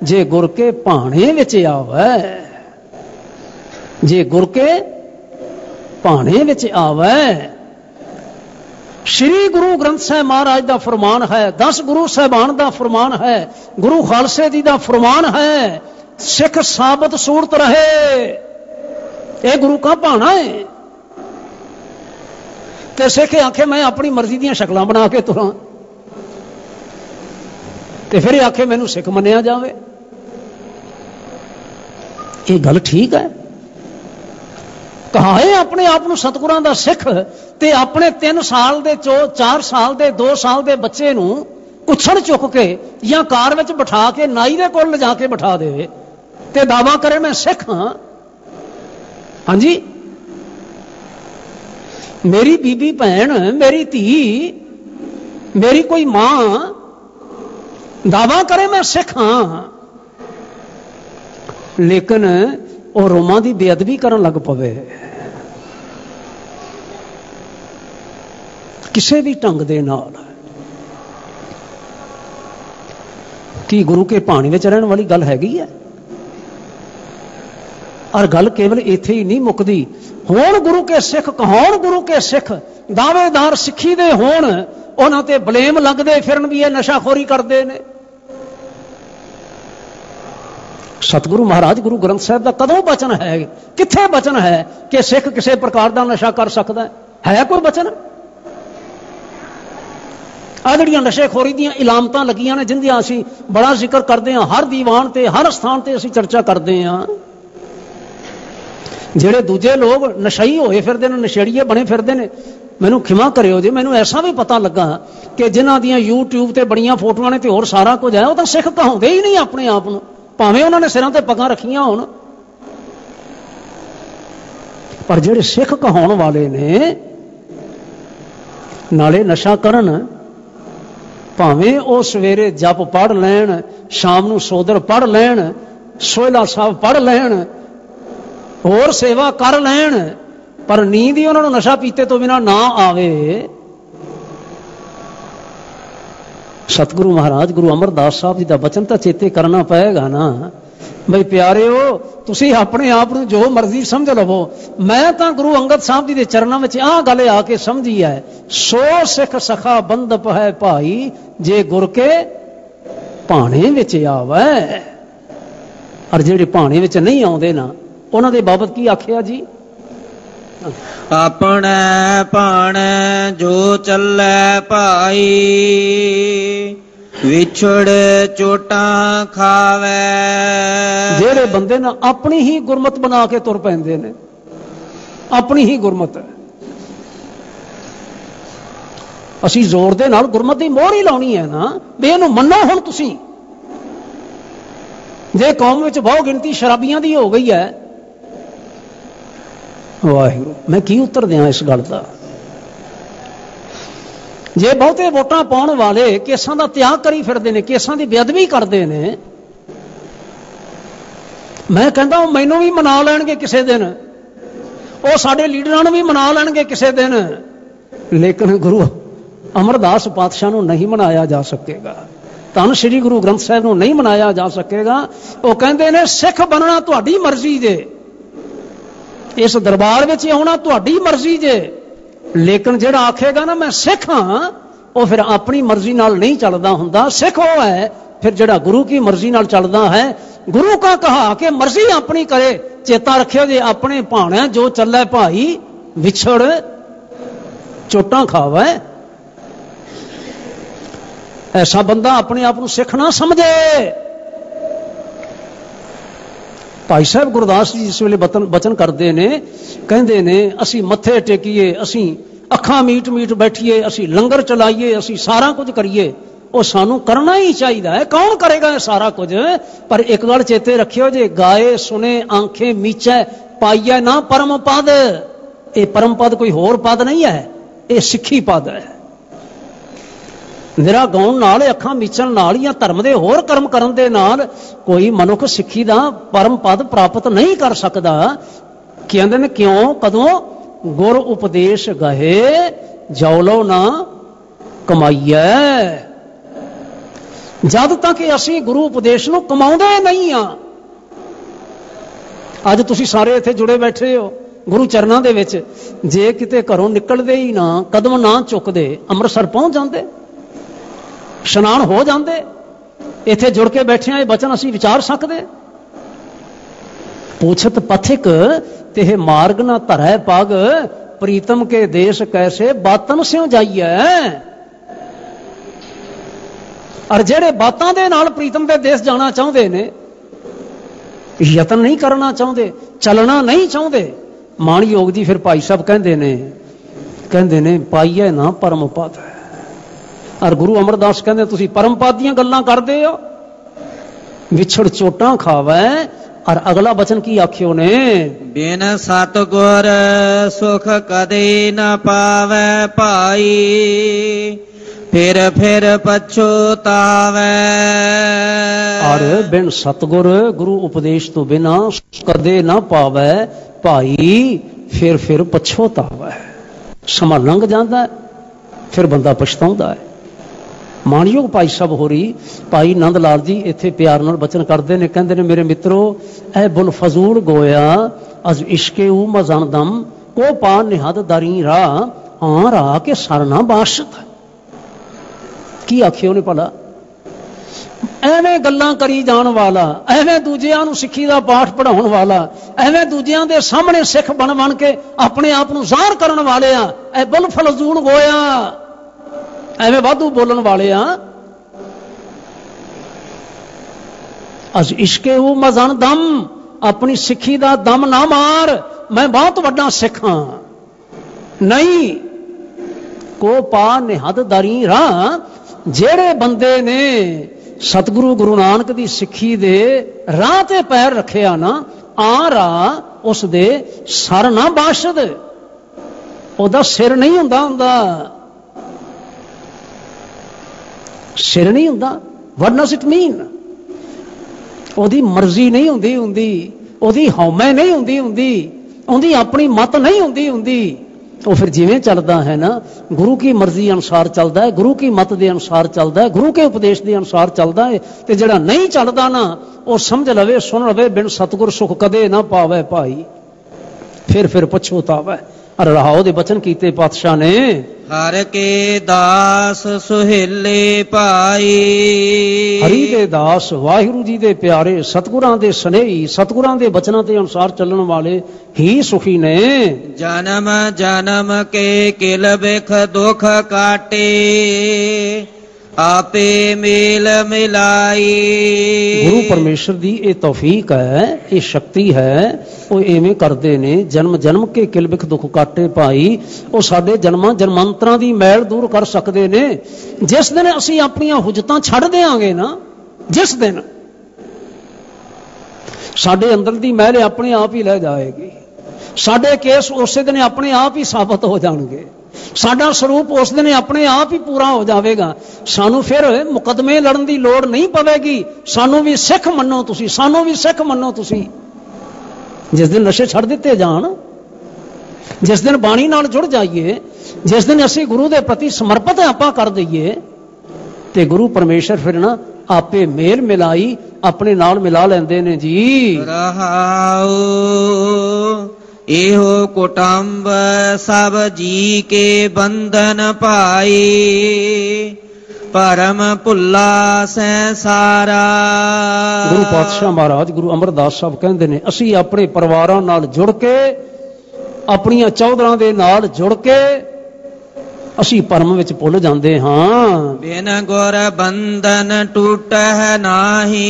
ਜੇ ਗੁਰ ਕੇ ਭਾਣੇ ਵਿੱਚ ਆਵੇ, ਜੇ ਗੁਰ ਕੇ ਭਾਣੇ ਵਿੱਚ ਆਵੇ। श्री गुरु ग्रंथ साहिब महाराज का फरमान है, 10 गुरु साहिबान का फरमान है, गुरु खालसे जी का फरमान है, सिख साबत सूरत रहे, ये गुरु का भाना है। ते सिख आखे मैं अपनी मर्जी दी शक्लां बना के तुरां, ते फिर आखे मैनू सिख मन्निया जावे। ये गल ठीक है? कहाए अपने आप को सतगुरां दा सिख ते अपने 3 साल दे 4 साल दे 2 साल दे बच्चे नूं कुछड़ चुक के या कार विच बिठा के नाई दे कोल लिजा के बिठा दे ते दावा करे मैं सिख हाँ। हाँ जी, मेरी बीबी भैन, मेरी धी, मेरी कोई मां दावा करे मैं सिख हाँ, लेकिन वो रोमां दी बेअदबी करन लग पवे किसी भी ढंग दे नाल। की गुरु के पानी में रहने वाली गल हैगी है? और गल केवल इत्थे ही नहीं मुकदी। होण गुरु के सिख, कहाउण गुरु के सिख, दावेदार सिक्खी दे होण, उन्हां ते बलेम लगदे फिरन भी ये नशाखोरी करदे ने। सतगुरु महाराज गुरु ग्रंथ साहिब का कदों बचन है, कित्थे बचन है कि सिख किसी प्रकार का नशा कर सकता है कोई बचन? आ जिहड़ियां नशेखोरी दीयां इलामतां लगियां ने, जिंदियां असीं बड़ा जिक्र करते हैं, हर दीवान ते हर स्थान ते असीं चर्चा करते हैं। जिहड़े दूजे लोग नशई होए फिरदे ने, नशेड़िए बने फिरदे ने, मैनूं खिमा करियो जी, मैनूं ऐसा भी पता लगा कि जिन्हां दीयां यूट्यूब ते बड़ियां फोटोआं ने ते होर सारा कुछ है, वो तां सिख कहाउंदे ही नहीं अपने आप नूं, भावें उन्होंने सिरां ते पगां रखियां होण। पर जिहड़े सिख कहाउण वाले ने, नाले नशा करन, भावें वो सवेरे जप पढ़ लैण, शाम नूं सोदर पढ़ लैण, सोहला साहब पढ़ लैण, होर सेवा कर लैण, पर नींद ही उन्होंने नशा पीते तो बिना ना आवे। सतगुरु महाराज गुरु अमरदास साहब जी का बचन तो चेते करना पएगा ना, बई प्यारे हो तुसी अपने आप को जो मर्जी समझ लवो, मैं तो गुरु अंगद साहब जी के चरणों में आ गल आके समझी है, सो सिख सखा बंदप है भाई जे गुर के भाणे विच आवे। और जिहड़े भाणे विच नहीं आउंदे ना, उन्हां दे बाबत की आखिया जी? अपने भाणे जो चले भाई विछड़ चोटा खावे। जेड़े बंदे ना अपनी ही गुरमत बना के तुर पैंदे ने, अपनी ही गुरमत है। असी जोर दे नाल गुरमत की मोहर ही लाउणी है ना, भी इहनूं मन्नो। हुण तुसीं जे कौम विच बहुत गिनती शराबियां दी हो गई है, वाहिगुरू मैं की उत्तर दियां इस गल दा? जे बहुते वोटां पाउण वाले केसां दा त्याग करी फिरदे ने, केसां दी बेअदबी करदे ने, मैं कहंदा वो मैनूं भी मना लैणगे किसी दिन, वो साडे लीडरां नूं भी मना लैणगे किसी दिन, लेकिन गुरु अमरदास पातशाह नूं नहीं मनाया जा सकेगा, धन श्री गुरु ग्रंथ साहिब नूं नहीं मनाया जा सकेगा। वो कहंदे ने सिख बनना तुहाडी मर्जी जे, इस दरबार विच आउणा तुहाडी मर्जी जे, लेकिन जिहड़ा आखेगा ना मैं सिख हाँ, वो फिर अपनी मर्जी नाल नहीं चलदा हुंदा। सिख वो है फिर जिहड़ा गुरु की मर्जी नाल चलदा है। गुरु का कहा कि मर्जी अपनी करे, चेता रखियो जे अपने भाणे जो चले भाई विछड़ चोटां खावे। ऐसा बंदा अपने आप को सिख ना समझे। भाई साहब गुरदास जी जिस वेले बचन करते ने, कहते ने असी मत्थे टेकीए, असी अखां मीट मीट बैठिए, असी लंगर चलाइए, असी सारा कुछ करिए, वो सानू करना ही चाहिए है। कौन करेगा ये सारा कुछ? पर एक गल चेते रखियो जे गाए सुने आंखें मीचे पाइए ना परम पद। ये परम पद कोई होर पद नहीं है, ये सिखी पद है। ਨਿਰਾ ਗਾਉਣ ਨਾਲ, ਅੱਖਾਂ ਮੀਚਣ ਨਾਲ ਜਾਂ ਧਰਮ ਦੇ ਹੋਰ ਕਰਮ ਕਰਨ ਦੇ ਨਾਲ ਕੋਈ ਮਨੁੱਖ ਸਿੱਖੀ ਦਾ ਪਰਮ ਪਦ ਪ੍ਰਾਪਤ ਨਹੀਂ ਕਰ ਸਕਦਾ। ਕਹਿੰਦੇ ਨੇ ਕਿਉਂ? ਕਦੋਂ? ਗੁਰ ਉਪਦੇਸ਼ ਗਹੇ ਜੌਲੋ ਨਾ ਕਮਾਈਐ। ਜਦ ਤੱਕ ਅਸੀਂ ਗੁਰੂ ਉਪਦੇਸ਼ ਨੂੰ ਕਮਾਉਂਦੇ ਨਹੀਂ ਆ। ਅੱਜ ਤੁਸੀਂ ਸਾਰੇ ਇੱਥੇ ਜੁੜੇ ਬੈਠੇ ਹੋ ਗੁਰੂ ਚਰਨਾਂ ਦੇ ਵਿੱਚ, ਜੇ ਕਿਤੇ ਘਰੋਂ ਨਿਕਲਦੇ ਹੀ ਨਾ, ਕਦਮ ਨਾ ਚੁੱਕਦੇ, ਅੰਮ੍ਰਿਤਸਰ ਪਹੁੰਚ ਜਾਂਦੇ, ਇਸ਼ਨਾਨ ਹੋ ਜਾਂਦੇ, ਇੱਥੇ ਜੁੜ ਕੇ ਬੈਠੇ ਆ, ਇਹ ਬਚਨ ਅਸੀਂ ਵਿਚਾਰ ਸਕਦੇ। ਪੁੱਛਤ ਪਥਿਕ ਤੇ ਮਾਰਗ ਨਾ ਧਰੈ ਪਗ, ਪ੍ਰੀਤਮ ਕੇ ਦੇਸ਼ ਕੈਸੇ ਬਾਤਨ ਸਿਉ ਜਾਈਐ। ਔਰ ਜਿਹੜੇ ਬਾਤਾਂ ਦੇ ਨਾਲ ਪ੍ਰੀਤਮ ਦੇ ਦੇਸ਼ ਜਾਣਾ ਚਾਹੁੰਦੇ ਨੇ, ਯਤਨ ਨਹੀਂ ਕਰਨਾ ਚਾਹੁੰਦੇ, ਚੱਲਣਾ ਨਹੀਂ ਚਾਹੁੰਦੇ, ਮਾਣਯੋਗ ਜੀ ਫਿਰ ਭਾਈ ਸਾਹਿਬ ਕਹਿੰਦੇ ਨੇ ਪਾਈਏ ਨਾ ਪਰਮ ਪਦ। ਔਰ ਗੁਰੂ ਅਮਰਦਾਸ ਕਹਿੰਦੇ ਤੁਸੀਂ ਪਰਮ ਪਦ ਦੀਆਂ ਗੱਲਾਂ ਕਰਦੇ ਹੋ, ਵਿਛੜ ਚੋਟਾਂ ਖਾਵੈ। ਔਰ ਅਗਲਾ ਬਚਨ ਕੀ ਆਖਿਓ ਨੇ? ਬਿਨ ਸਤਿਗੁਰ ਸੁਖ ਕਦੇ ਨਾ ਪਾਵੈ ਭਾਈ, ਫਿਰ ਫਿਰ ਪਛਤਾਵੈ। ਔਰ ਬਿਨ ਸਤਿਗੁਰ ਗੁਰੂ ਉਪਦੇਸ਼ ਤੋਂ ਬਿਨਾ ਕਦੇ ਨਾ ਪਾਵੈ ਭਾਈ, ਫਿਰ ਫਿਰ ਪਛਤਾਵੈ। ਸਮਾਂ ਲੰਘ ਜਾਂਦਾ, ਫਿਰ ਬੰਦਾ ਪਛਤਾਉਂਦਾ ਹੈ। ਮਾਣਯੋਗ ਭਾਈ ਸਾਹਿਬ ਹੋਰੀ, ਭਾਈ ਨੰਦ ਲਾਲ ਜੀ ਇੱਥੇ ਪਿਆਰ ਨਾਲ ਬਚਨ ਕਰਦੇ ਨੇ, ਕਹਿੰਦੇ ਨੇ ਮੇਰੇ ਮਿੱਤਰੋ, ਇਹ ਬੁਲ ਫਜ਼ੂਲ ਗੋਇਆ ਅਜ ਇਸ਼ਕੇ ਊ ਮਜ਼ਨਦਮ ਕੋ ਪਾ ਨਿਹਦ ਦਰੀ ਰਾ ਆ ਰਾ ਕੇ ਸਰਨਾ ਬਾਸ਼ਤ। ਕੀ ਆਖਿਓ ਨੇ ਭਲਾ? ਐਵੇਂ ਗੱਲਾਂ ਕਰੀ ਜਾਣ ਵਾਲਾ, ਐਵੇਂ ਦੂਜਿਆਂ ਨੂੰ ਸਿੱਖੀ ਦਾ ਪਾਠ ਪੜਾਉਣ ਵਾਲਾ, ਐਵੇਂ ਦੂਜਿਆਂ ਦੇ ਸਾਹਮਣੇ ਸਿੱਖ ਬਣ ਕੇ ਆਪਣੇ ਆਪ ਨੂੰ ਜ਼ਾਹਰ ਕਰਨ ਵਾਲੇ ਆ, ਇਹ ਬੁਲ ਫਜ਼ੂਲ ਗੋਇਆ, ਐਵੇਂ ਵਾਧੂ ਬੋਲਣ ਵਾਲੇ ਆ। ਅਜ ਇਸ਼ਕੇ ਉਹ ਮਜ਼ਨ ਦਮ, ਆਪਣੀ ਸਿੱਖੀ ਦਾ ਦਮ ਨਾ ਮਾਰ, ਮੈਂ ਬਹੁਤ ਵੱਡਾ ਸਿੱਖ ਹਾਂ, ਨਹੀਂ। ਕੋ ਪਾ ਨਿਹਦ ਦਰੀ ਰਾ, ਜਿਹੜੇ ਬੰਦੇ ਨੇ ਸਤਿਗੁਰੂ ਗੁਰੂ ਨਾਨਕ ਦੀ ਸਿੱਖੀ ਦੇ ਰਾਹ ਤੇ ਪੈਰ ਰੱਖਿਆ ਨਾ, ਆ ਰਾ ਉਸ ਦੇ ਸਰ ਨਾ ਬਾਸ਼ਦ, ਉਹਦਾ ਸਿਰ ਨਹੀਂ ਹੁੰਦਾ ਸਿਰ ਨਹੀਂ ਹੁੰਦਾ। what does it mean? ਉਹਦੀ ਮਰਜ਼ੀ ਨਹੀਂ ਹੁੰਦੀ, ਉਹਦੀ ਹਉਮੈ ਨਹੀਂ ਹੁੰਦੀ, ਉਹਦੀ ਆਪਣੀ ਮਤ ਨਹੀਂ ਹੁੰਦੀ। ਉਹ ਫਿਰ ਜਿਵੇਂ ਚੱਲਦਾ ਹੈ ਨਾ, ਗੁਰੂ ਕੀ ਮਰਜ਼ੀ ਅਨੁਸਾਰ ਚੱਲਦਾ ਹੈ, ਗੁਰੂ ਕੀ ਮਤ ਦੇ ਅਨੁਸਾਰ ਚੱਲਦਾ ਹੈ, ਗੁਰੂ ਕੇ ਉਪਦੇਸ਼ ਦੇ ਅਨੁਸਾਰ ਚੱਲਦਾ ਹੈ। ਤੇ ਜਿਹੜਾ ਨਹੀਂ ਚੱਲਦਾ ਨਾ, ਉਹ ਸਮਝ ਲਵੇ, ਸੁਣ ਲਵੇ, ਬਿਨ ਸਤਿਗੁਰ ਸੁਖ ਕਦੇ ਨਾ ਪਾਵੇ ਭਾਈ, ਫਿਰ ਪਛਤਾਵੇ। ਅਰ ਰਹਾਉ ਦੇ ਬਚਨ ਕੀਤੇ ਪਾਤਸ਼ਾਹ ਨੇ, ਹਰ ਕੇ ਦਾਸ ਸੁਹੇਲੇ ਭਾਈ। ਹਰੀ ਦੇ ਦਾਸ, ਵਾਹਿਗੁਰੂ ਜੀ ਦੇ ਪਿਆਰੇ, ਸਤਿਗੁਰਾਂ ਦੇ ਸਨੇਹੀ, ਸਤਿਗੁਰਾਂ ਦੇ ਬਚਨਾਂ ਦੇ ਅਨੁਸਾਰ ਚੱਲਣ ਵਾਲੇ ਹੀ ਸੁਖੀ ਨੇ। ਜਨਮ ਜਨਮ ਕੇ ਕਿਲ ਬਿਖ ਦੁਖ ਕਾਟੇ, ਆਪੇ ਮੇਲ ਮਿਲਾਈ। ਗੁਰੂ ਪਰਮੇਸ਼ਰ ਦੀ ਇਹ ਤੌਫੀਕ ਹੈ, ਇਹ ਸ਼ਕਤੀ ਹੈ। ਉਹ ਐਵੇਂ ਕਰਦੇ ਨੇ, ਜਨਮ ਜਨਮ ਕੇ ਕਿਲ ਬਿਖ ਦੁੱਖ ਕਾਟੇ ਭਾਈ। ਉਹ ਸਾਡੇ ਜਨਮਾਂ ਜਨਮਾਂਤਰਾਂ ਦੀ ਮੈਲ ਦੂਰ ਕਰ ਸਕਦੇ ਨੇ। ਜਿਸ ਦਿਨ ਅਸੀਂ ਆਪਣੀਆਂ ਹੁਜਤਾਂ ਛੱਡ ਦਿਆਂਗੇ ਨਾ, ਜਿਸ ਦਿਨ ਸਾਡੇ ਅੰਦਰ ਦੀ ਮੈਲ ਆਪਣੇ ਆਪ ਹੀ ਲੈ ਜਾਏਗੀ। ਸਾਡੇ ਕੇਸ ਉਸੇ ਦਿਨ ਆਪਣੇ ਆਪ ਹੀ ਸਾਬਤ ਹੋ ਜਾਣਗੇ। ਸਾਡਾ ਸਰੂਪ ਉਸ ਦਿਨ ਆਪਣੇ ਆਪ ਹੀ ਪੂਰਾ ਹੋ ਜਾਵੇਗਾ। ਸਾਨੂੰ ਫਿਰ ਮੁਕਦਮੇ ਲੜਨ ਦੀ ਲੋੜ ਨਹੀਂ ਪਵੇਗੀ। ਸਾਨੂੰ ਵੀ ਸਿੱਖ ਮੰਨੋ ਤੁਸੀਂ, ਸਾਨੂੰ ਵੀ ਸਿੱਖ ਮੰਨੋ ਤੁਸੀਂ। ਜਿਸ ਦਿਨ ਨਸ਼ੇ ਛੱਡ ਦਿੱਤੇ ਜਾਣ, ਜਿਸ ਦਿਨ ਬਾਣੀ ਨਾਲ ਜੁੜ ਜਾਈਏ, ਜਿਸ ਦਿਨ ਅਸੀਂ ਗੁਰੂ ਦੇ ਪ੍ਰਤੀ ਸਮਰਪਿਤ ਆਪਾਂ ਕਰ ਦਈਏ, ਤੇ ਗੁਰੂ ਪਰਮੇਸ਼ਰ ਫਿਰ ਨਾ ਆਪੇ ਮੇਲ ਮਿਲਾਈ ਆਪਣੇ ਨਾਲ ਮਿਲਾ ਲੈਂਦੇ ਨੇ ਜੀ। ਰਹਾਉ ਇਹੋ ਕੁਟੰਬ ਸਭ ਜੀ ਕੇ ਬੰਧਨ ਭਾਈ, ਪਰਮ ਭੁੱਲਾ ਸੰਸਾਰਾ। ਗੁਰੂ ਪਾਤਸ਼ਾਹ ਮਹਾਰਾਜ ਗੁਰੂ ਅਮਰਦਾਸ ਸਾਹਿਬ ਕਹਿੰਦੇ ਨੇ, ਅਸੀਂ ਆਪਣੇ ਪਰਿਵਾਰਾਂ ਨਾਲ ਜੁੜ ਕੇ, ਆਪਣੀਆਂ ਚੌਧਰਾਂ ਦੇ ਨਾਲ ਜੁੜ ਕੇ ਅਸੀਂ ਭਰਮ ਵਿੱਚ ਭੁੱਲ ਜਾਂਦੇ ਹਾਂ। ਬਿਨ ਗੁਰ ਬੰਧਨ ਟੂਟਹਿ ਨਾਹੀ,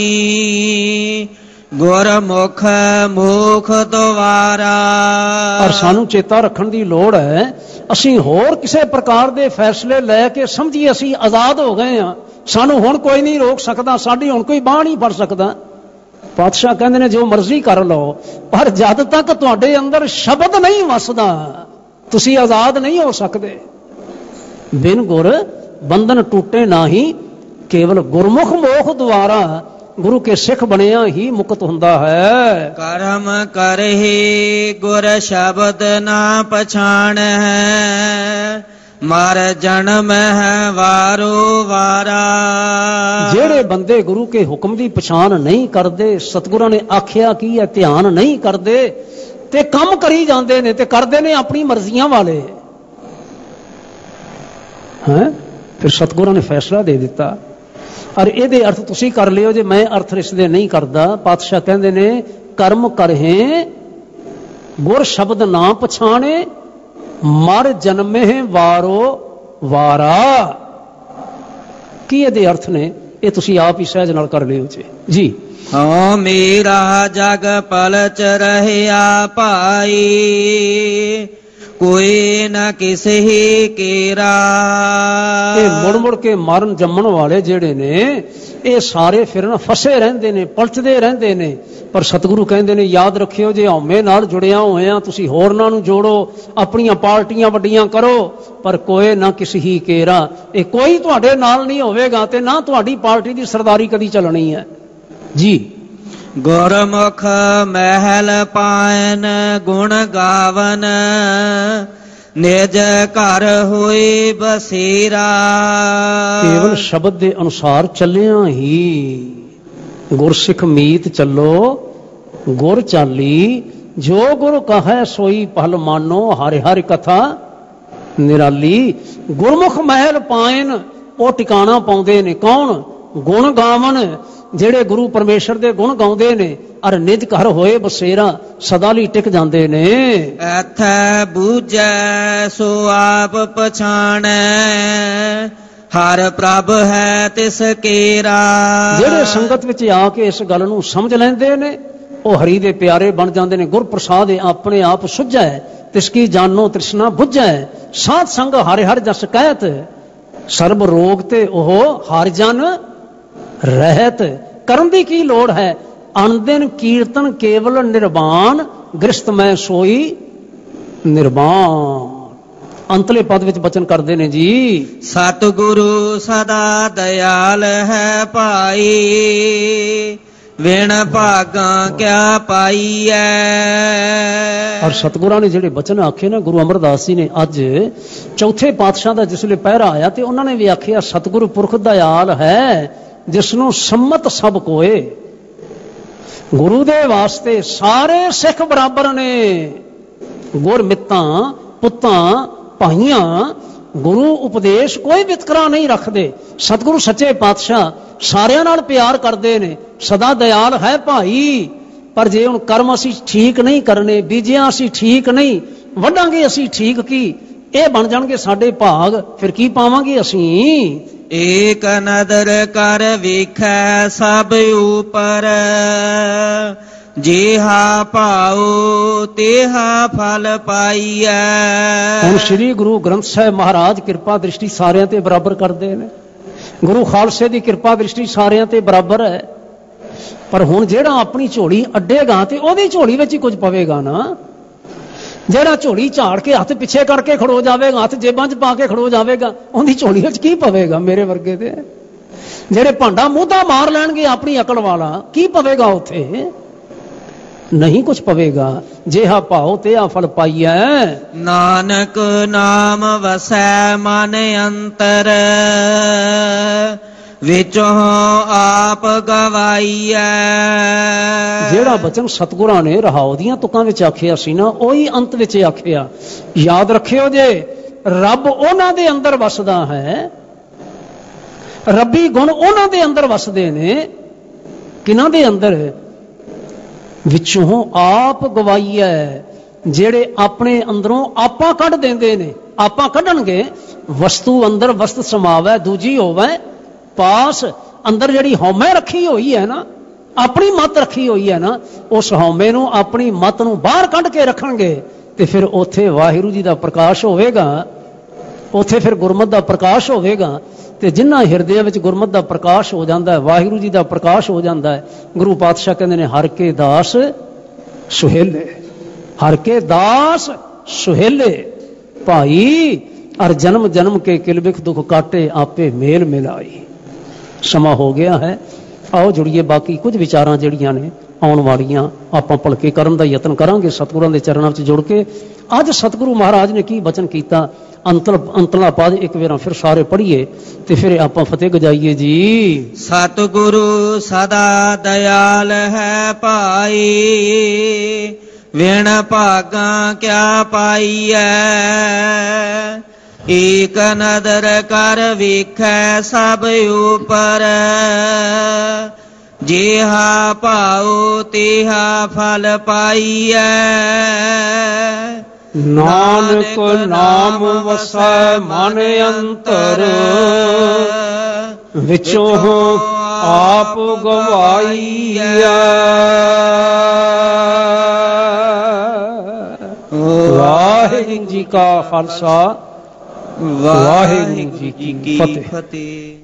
ਗੁਰਮੁਖ ਮੁਖ ਦੁਆਰਾ। ਪਰ ਸਾਨੂੰ ਚੇਤਾ ਰੱਖਣ ਦੀ ਲੋੜ ਹੈ, ਅਸੀਂ ਹੋਰ ਕਿਸੇ ਪ੍ਰਕਾਰ ਦੇ ਫੈਸਲੇ ਲੈ ਕੇ ਸਮਝੀਏ ਅਸੀਂ ਆਜ਼ਾਦ ਹੋ ਗਏ ਹਾਂ, ਸਾਨੂੰ ਹੁਣ ਕੋਈ ਨਹੀਂ ਰੋਕ ਸਕਦਾ, ਸਾਡੀ ਹੁਣ ਕੋਈ ਬਾਂਹ ਨਹੀਂ ਫੜ ਸਕਦਾ। ਪਾਤਸ਼ਾਹ ਕਹਿੰਦੇ ਨੇ ਜੋ ਮਰਜ਼ੀ ਕਰ ਲਓ, ਪਰ ਜਦ ਤੱਕ ਤੁਹਾਡੇ ਅੰਦਰ ਸ਼ਬਦ ਨਹੀਂ ਵਸਦਾ, ਤੁਸੀਂ ਆਜ਼ਾਦ ਨਹੀਂ ਹੋ ਸਕਦੇ। ਬਿਨ ਗੁਰ ਬੰਧਨ ਟੁੱਟੇ ਨਾਹੀ, ਕੇਵਲ ਗੁਰਮੁਖ ਮੋਖ ਦੁਆਰਾ ਗੁਰੂ ਕੇ ਸਿੱਖ ਬਣਿਆ ਹੀ ਮੁਕਤ ਹੁੰਦਾ ਹੈ। ਕਰਮ ਕਰਹਿ ਗੁਰ ਸ਼ਬਦ ਨਾ ਪਛਾਣ ਹੈ, ਮਰ ਜਨਮ ਹੈ ਵਾਰੋ ਵਾਰਾ। ਜਿਹੜੇ ਬੰਦੇ ਗੁਰੂ ਕੇ ਹੁਕਮ ਦੀ ਪਛਾਣ ਨਹੀਂ ਕਰਦੇ, ਸਤਿਗੁਰਾਂ ਨੇ ਆਖਿਆ ਕੀ ਹੈ ਧਿਆਨ ਨਹੀਂ ਕਰਦੇ ਤੇ ਕੰਮ ਕਰੀ ਜਾਂਦੇ ਨੇ ਤੇ ਕਰਦੇ ਨੇ ਆਪਣੀ ਮਰਜ਼ੀਆਂ ਵਾਲੇ ਹੈ, ਫਿਰ ਸਤਿਗੁਰਾਂ ਨੇ ਫੈਸਲਾ ਦੇ ਦਿੱਤਾ। ਔਰ ਇਹਦੇ ਅਰਥ ਤੁਸੀਂ ਕਰ ਲਿਓ ਜੇ ਮੈਂ ਅਰਥ ਇਸਦੇ ਨਹੀਂ ਕਰਦਾ। ਪਾਤਸ਼ਾਹ ਕਹਿੰਦੇ ਨੇ ਕਰਮ ਕਰਹੇ ਗੁਰ ਸ਼ਬਦ ਨਾ ਪਛਾਣੇ, ਮਰ ਜਨਮੇ ਵਾਰੋ ਵਾਰਾ। ਕੀ ਇਹਦੇ ਅਰਥ ਨੇ ਇਹ ਤੁਸੀਂ ਆਪ ਹੀ ਸਹਿਜ ਨਾਲ ਕਰ ਲਿਓ ਜੀ। ਹਉ ਮੇਰਾ ਜਗ ਪਲਚ ਰਹਿਆ ਭਾਈ, ਕੋਈ ਨਾ ਕਿਸੇ ਕੇਰਾ। ਇਹ ਮੁੜ ਮੁੜ ਕੇ ਮਰਨ ਜੰਮਣ ਵਾਲੇ ਜਿਹੜੇ ਨੇ ਇਹ ਸਾਰੇ ਫਿਰ ਨਾ ਫਸੇ ਰਹਿੰਦੇ ਨੇ, ਪਲਚਦੇ ਰਹਿੰਦੇ ਨੇ। ਪਰ ਸਤਿਗੁਰੂ ਕਹਿੰਦੇ ਨੇ ਯਾਦ ਰੱਖਿਓ ਜੇ ਹਉਮੈ ਨਾਲ ਜੁੜਿਆ ਹੋਇਆ ਤੁਸੀਂ ਹੋਰਨਾਂ ਨੂੰ ਜੋੜੋ, ਆਪਣੀਆਂ ਪਾਰਟੀਆਂ ਵੱਡੀਆਂ ਕਰੋ, ਪਰ ਕੋਈ ਨਾ ਕਿਸੇ ਹੀ ਕੇਰਾ। ਇਹ ਕੋਈ ਤੁਹਾਡੇ ਨਾਲ ਨਹੀਂ ਹੋਵੇਗਾ ਤੇ ਨਾ ਤੁਹਾਡੀ ਪਾਰਟੀ ਦੀ ਸਰਦਾਰੀ ਕਦੀ ਚੱਲਣੀ ਹੈ ਜੀ। ਗੁਰਮੁਖ ਮਹਿਲ ਪਾਇਨ ਗੁਣ ਗਾਵਨ, ਨਿਜ ਘਰ ਹੋਏ ਬਸੇਰਾ। ਕੇਵਲ ਸ਼ਬਦ ਦੇ ਅਨੁਸਾਰ ਚੱਲਿਆ ਹੀ ਗੁਰਸਿੱਖ ਮੀਤ ਚੱਲੋ, ਗੁਰ ਚਾਲੀ ਜੋ ਗੁਰ ਕਹੈ ਸੋਈ ਭਲ ਮਾਨੋ, ਹਰਿ ਹਰਿ ਕਥਾ ਨਿਰਾਲੀ। ਗੁਰਮੁਖ ਮਹਿਲ ਪਾਇਨ ਉਹ ਟਿਕਾਣਾ ਪਾਉਂਦੇ ਨੇ ਕੌਣ? ਗੁਣ ਗਾਵਨ, ਜਿਹੜੇ ਗੁਰੂ ਪਰਮੇਸ਼ਰ ਦੇ ਗੁਣ ਗਾਉਂਦੇ ਨੇ। ਅਰ ਨਿਜ ਘਰ ਹੋਏ ਬਸੇਰਾ, ਸਦਾ ਲਈ ਟਿਕ ਜਾਂਦੇ ਨੇ। ਐਥੈ ਬੂਝੈ ਸੋ ਆਪ ਪਛਾਣੈ, ਹਰ ਪ੍ਰਭ ਹੈ ਤਿਸ ਕੇਰਾ। ਜਿਹੜੇ ਸੰਗਤ ਵਿੱਚ ਆ ਕੇ ਇਸ ਗੱਲ ਨੂੰ ਸਮਝ ਲੈਂਦੇ ਨੇ ਉਹ ਹਰੀ ਦੇ ਪਿਆਰੇ ਬਣ ਜਾਂਦੇ ਨੇ। ਗੁਰ ਪ੍ਰਸਾਦ ਆਪਣੇ ਆਪ ਸੁਝੈ, ਤਿਸ ਕੀ ਜਾਨੋ ਤ੍ਰਿਸ਼ਨਾ ਬੁਝੈ। ਸਾਧ ਸੰਗ ਹਰਿ ਹਰਿ ਜਸ ਕਹਿਤ, ਸਰਬ ਰੋਗ ਤੇ ਉਹ ਹਰਿ ਜਨ ਰਹਿਤ। ਕਰਨ ਦੀ ਕੀ ਲੋੜ ਹੈ? ਅਣਦਿਨ ਕੀਰਤਨ ਕੇਵਲ ਨਿਰਵਾਣ, ਗ੍ਰਸਤ ਮੈਂ ਸੋਈ ਨਿਰਵਾਣ। ਅੰਤਲੇ ਪਦ ਵਿੱਚ ਬਚਨ ਕਰਦੇ ਨੇ ਜੀ। ਸਤਿਗੁਰੂ ਸਦਾ ਦਇਆਲ ਹੈ ਭਾਈ, ਵਿਣ ਭਾਗਾਂ ਕਿਆ ਪਾਈਐ। ਔਰ ਸਤਿਗੁਰਾਂ ਨੇ ਜਿਹੜੇ ਬਚਨ ਆਖੇ ਨਾ ਗੁਰੂ ਅਮਰਦਾਸ ਜੀ ਨੇ ਅੱਜ ਚੌਥੇ ਪਾਤਸ਼ਾਹ ਦਾ ਜਿਸ ਵੇਲੇ ਪਹਿਰਾ ਆਇਆ ਤੇ ਉਹਨਾਂ ਨੇ ਵੀ ਆਖਿਆ ਸਤਿਗੁਰੂ ਪੁਰਖ ਦਇਆਲ ਹੈ, ਜਿਸਨੂੰ ਸੰਮਤ ਸਭ ਕੋਏ। ਗੁਰੂ ਦੇ ਵਾਸਤੇ ਸਾਰੇ ਸਿੱਖ ਬਰਾਬਰ ਨੇ। ਗੁਰਮਿੱਤਾਂ ਪੁੱਤਾਂ ਭਾਈਆਂ, ਗੁਰੂ ਉਪਦੇਸ਼ ਕੋਈ ਵਿਤਕਰਾ ਨਹੀਂ ਰੱਖਦੇ। ਸਤਿਗੁਰੂ ਸੱਚੇ ਪਾਤਸ਼ਾਹ ਸਾਰਿਆਂ ਨਾਲ ਪਿਆਰ ਕਰਦੇ ਨੇ, ਸਦਾ ਦਇਆਲ ਹੈ ਭਾਈ। ਪਰ ਜੇ ਹੁਣ ਕਰਮ ਅਸੀਂ ਠੀਕ ਨਹੀਂ ਕਰਨੇ, ਬੀਜਿਆ ਅਸੀਂ ਠੀਕ ਨਹੀਂ, ਵੱਢਾਂਗੇ ਅਸੀਂ ਠੀਕ ਕੀ, ਇਹ ਬਣ ਜਾਣਗੇ ਸਾਡੇ ਭਾਗ, ਫਿਰ ਕੀ ਪਾਵਾਂਗੇ ਅਸੀਂ? ਏਕ ਨਦਰ ਕਰ ਵੇਖੈ ਸਭ ਉਪਰ, ਜਿਹਾ ਭਾਉ ਤੇਹਾ ਫਲ ਪਾਈਐ। ਹੁਣ ਸ੍ਰੀ ਗੁਰੂ ਗ੍ਰੰਥ ਸਾਹਿਬ ਮਹਾਰਾਜ ਕਿਰਪਾ ਦ੍ਰਿਸ਼ਟੀ ਸਾਰਿਆਂ ਤੇ ਬਰਾਬਰ ਕਰਦੇ ਨੇ। ਗੁਰੂ ਖਾਲਸੇ ਦੀ ਕਿਰਪਾ ਦ੍ਰਿਸ਼ਟੀ ਸਾਰਿਆਂ ਤੇ ਬਰਾਬਰ ਹੈ। ਪਰ ਹੁਣ ਜਿਹੜਾ ਆਪਣੀ ਝੋਲੀ ਅੱਡੇਗਾ ਤੇ ਉਹਦੀ ਝੋਲੀ ਵਿੱਚ ਹੀ ਕੁਝ ਪਵੇਗਾ ਨਾ। ਜਿਹੜਾ ਝੋਲੀ ਝਾੜ ਕੇ ਹੱਥ ਪਿੱਛੇ ਕਰਕੇ ਖੜੋ ਜਾਵੇਗਾ, ਹੱਥ ਜੇਬਾਂ 'ਚ ਪਾ ਕੇ ਖੜੋ ਜਾਵੇਗਾ, ਉਹਦੀ ਝੋਲੀ ਵਿੱਚ ਕੀ ਪਵੇਗਾ? ਮੇਰੇ ਵਰਗੇ ਦੇ ਜਿਹੜੇ ਭਾਂਡਾ ਮੂੰਹਦਾ ਮਾਰ ਲੈਣਗੇ ਆਪਣੀ ਅਕਲ ਵਾਲਾ, ਕੀ ਪਵੇਗਾ ਉੱਥੇ? ਨਹੀਂ ਕੁਛ ਪਵੇਗਾ। ਜਿਹਾ ਭਾਉ ਤੇਹਾ ਫਲ ਪਾਈਐ। ਨਾਨਕ ਨਾਮ ਵਸੈ ਮਨ ਅੰਤਰ, ਵਿੱਚੋਂ ਆਪ ਗਵਾਈਐ। ਜਿਹੜਾ ਬਚਨ ਸਤਿਗੁਰਾਂ ਨੇ ਰਹਾਉ ਦੀਆਂ ਤੁਕਾਂ ਵਿੱਚ ਆਖਿਆ ਸੀ ਨਾ, ਉਹੀ ਅੰਤ ਵਿੱਚ ਆਖਿਆ। ਯਾਦ ਰੱਖਿਓ ਜੇ ਰੱਬ ਉਹਨਾਂ ਦੇ ਅੰਦਰ ਵਸਦਾ ਹੈ, ਰੱਬੀ ਗੁਣ ਉਹਨਾਂ ਦੇ ਅੰਦਰ ਵਸਦੇ ਨੇ। ਕਿਹਨਾਂ ਦੇ ਅੰਦਰ? ਵਿੱਚੋਂ ਆਪ ਗਵਾਈਐ। ਜਿਹੜੇ ਆਪਣੇ ਅੰਦਰੋਂ ਆਪਾ ਕੱਢ ਦਿੰਦੇ ਨੇ, ਆਪਾ ਕੱਢਣਗੇ। ਵਸਤੂ ਅੰਦਰ ਵਸਤ ਸਮਾਵੈ, ਦੂਜੀ ਹੋਵੇ ਪਾਸ। ਅੰਦਰ ਜਿਹੜੀ ਹਉਮੈ ਰੱਖੀ ਹੋਈ ਹੈ ਨਾ, ਆਪਣੀ ਮੱਤ ਰੱਖੀ ਹੋਈ ਹੈ ਨਾ, ਉਸ ਹਉਮੈ ਨੂੰ ਆਪਣੀ ਮੱਤ ਨੂੰ ਬਾਹਰ ਕੱਢ ਕੇ ਰੱਖਣਗੇ ਤੇ ਫਿਰ ਉੱਥੇ ਵਾਹਿਗੁਰੂ ਜੀ ਦਾ ਪ੍ਰਕਾਸ਼ ਹੋਵੇਗਾ, ਉੱਥੇ ਫਿਰ ਗੁਰਮਤਿ ਦਾ ਪ੍ਰਕਾਸ਼ ਹੋਵੇਗਾ। ਤੇ ਜਿਨ੍ਹਾਂ ਹਿਰਦਿਆਂ ਵਿੱਚ ਗੁਰਮਤਿ ਦਾ ਪ੍ਰਕਾਸ਼ ਹੋ ਜਾਂਦਾ ਹੈ, ਵਾਹਿਗੁਰੂ ਜੀ ਦਾ ਪ੍ਰਕਾਸ਼ ਹੋ ਜਾਂਦਾ ਹੈ, ਗੁਰੂ ਪਾਤਸ਼ਾਹ ਕਹਿੰਦੇ ਨੇ ਹਰ ਕੇ ਦਾਸ ਸੁਹੇਲੇ। ਹਰ ਕੇ ਦਾਸ ਸੁਹੇਲੇ। ਭਾਈ और जन्म जन्म के किलबिख दुख काटे आपे मेल मिलाई। समा हो गया है, आओ जुड़िए बाकी कुछ विचारां ਜਿਹੜੀਆਂ ਨੇ ਆਉਣ ਵਾਲੀਆਂ ਆਪਾਂ ਭਲਕੇ ਕਰਨ ਦਾ ਯਤਨ ਕਰਾਂਗੇ ਸਤਿਗੁਰਾਂ ਦੇ ਚਰਨਾਂ ਵਿੱਚ ਜੁੜ ਕੇ। ਅੱਜ ਸਤਿਗੁਰੂ ਮਹਾਰਾਜ ਨੇ ਕੀ ਬਚਨ ਕੀਤਾ, ਅੰਤਲਾ ਪਾਦ ਇੱਕ ਵਾਰ ਫਿਰ ਸਾਰੇ ਪੜ੍ਹੀਏ ਤੇ ਫਿਰ ਆਪਾਂ ਫਤਿਹ ਗਜਾਈਏ ਜੀ। ਸਤਿਗੁਰੂ ਸਦਾ ਦਇਆਲ ਹੈ ਭਾਈ, ਵਿਣ ਭਾਗਾਂ ਕਿਆ ਪਾਈਐ। ਏਕ ਨਦਰ ਕਰ ਵੇਖੈ ਸਭ ਉਪਰ, ਜਿਹਾ ਭਾਉ ਤਿਹਾ ਫਲ ਪਾਈਐ। ਨਾਨਕ ਨਾਮ ਵਸੈ ਮਨ ਅੰਤਰ, ਵਿੱਚੋਂ ਆਪ ਗਵਾਈਐ। ਵਾਹਿਗੁਰੂ ਜੀ ਕਾ ਖਾਲਸਾ, ਵਾਹਿਗੁਰੂ ਜੀ ਕੀ ਫਤਿਹ।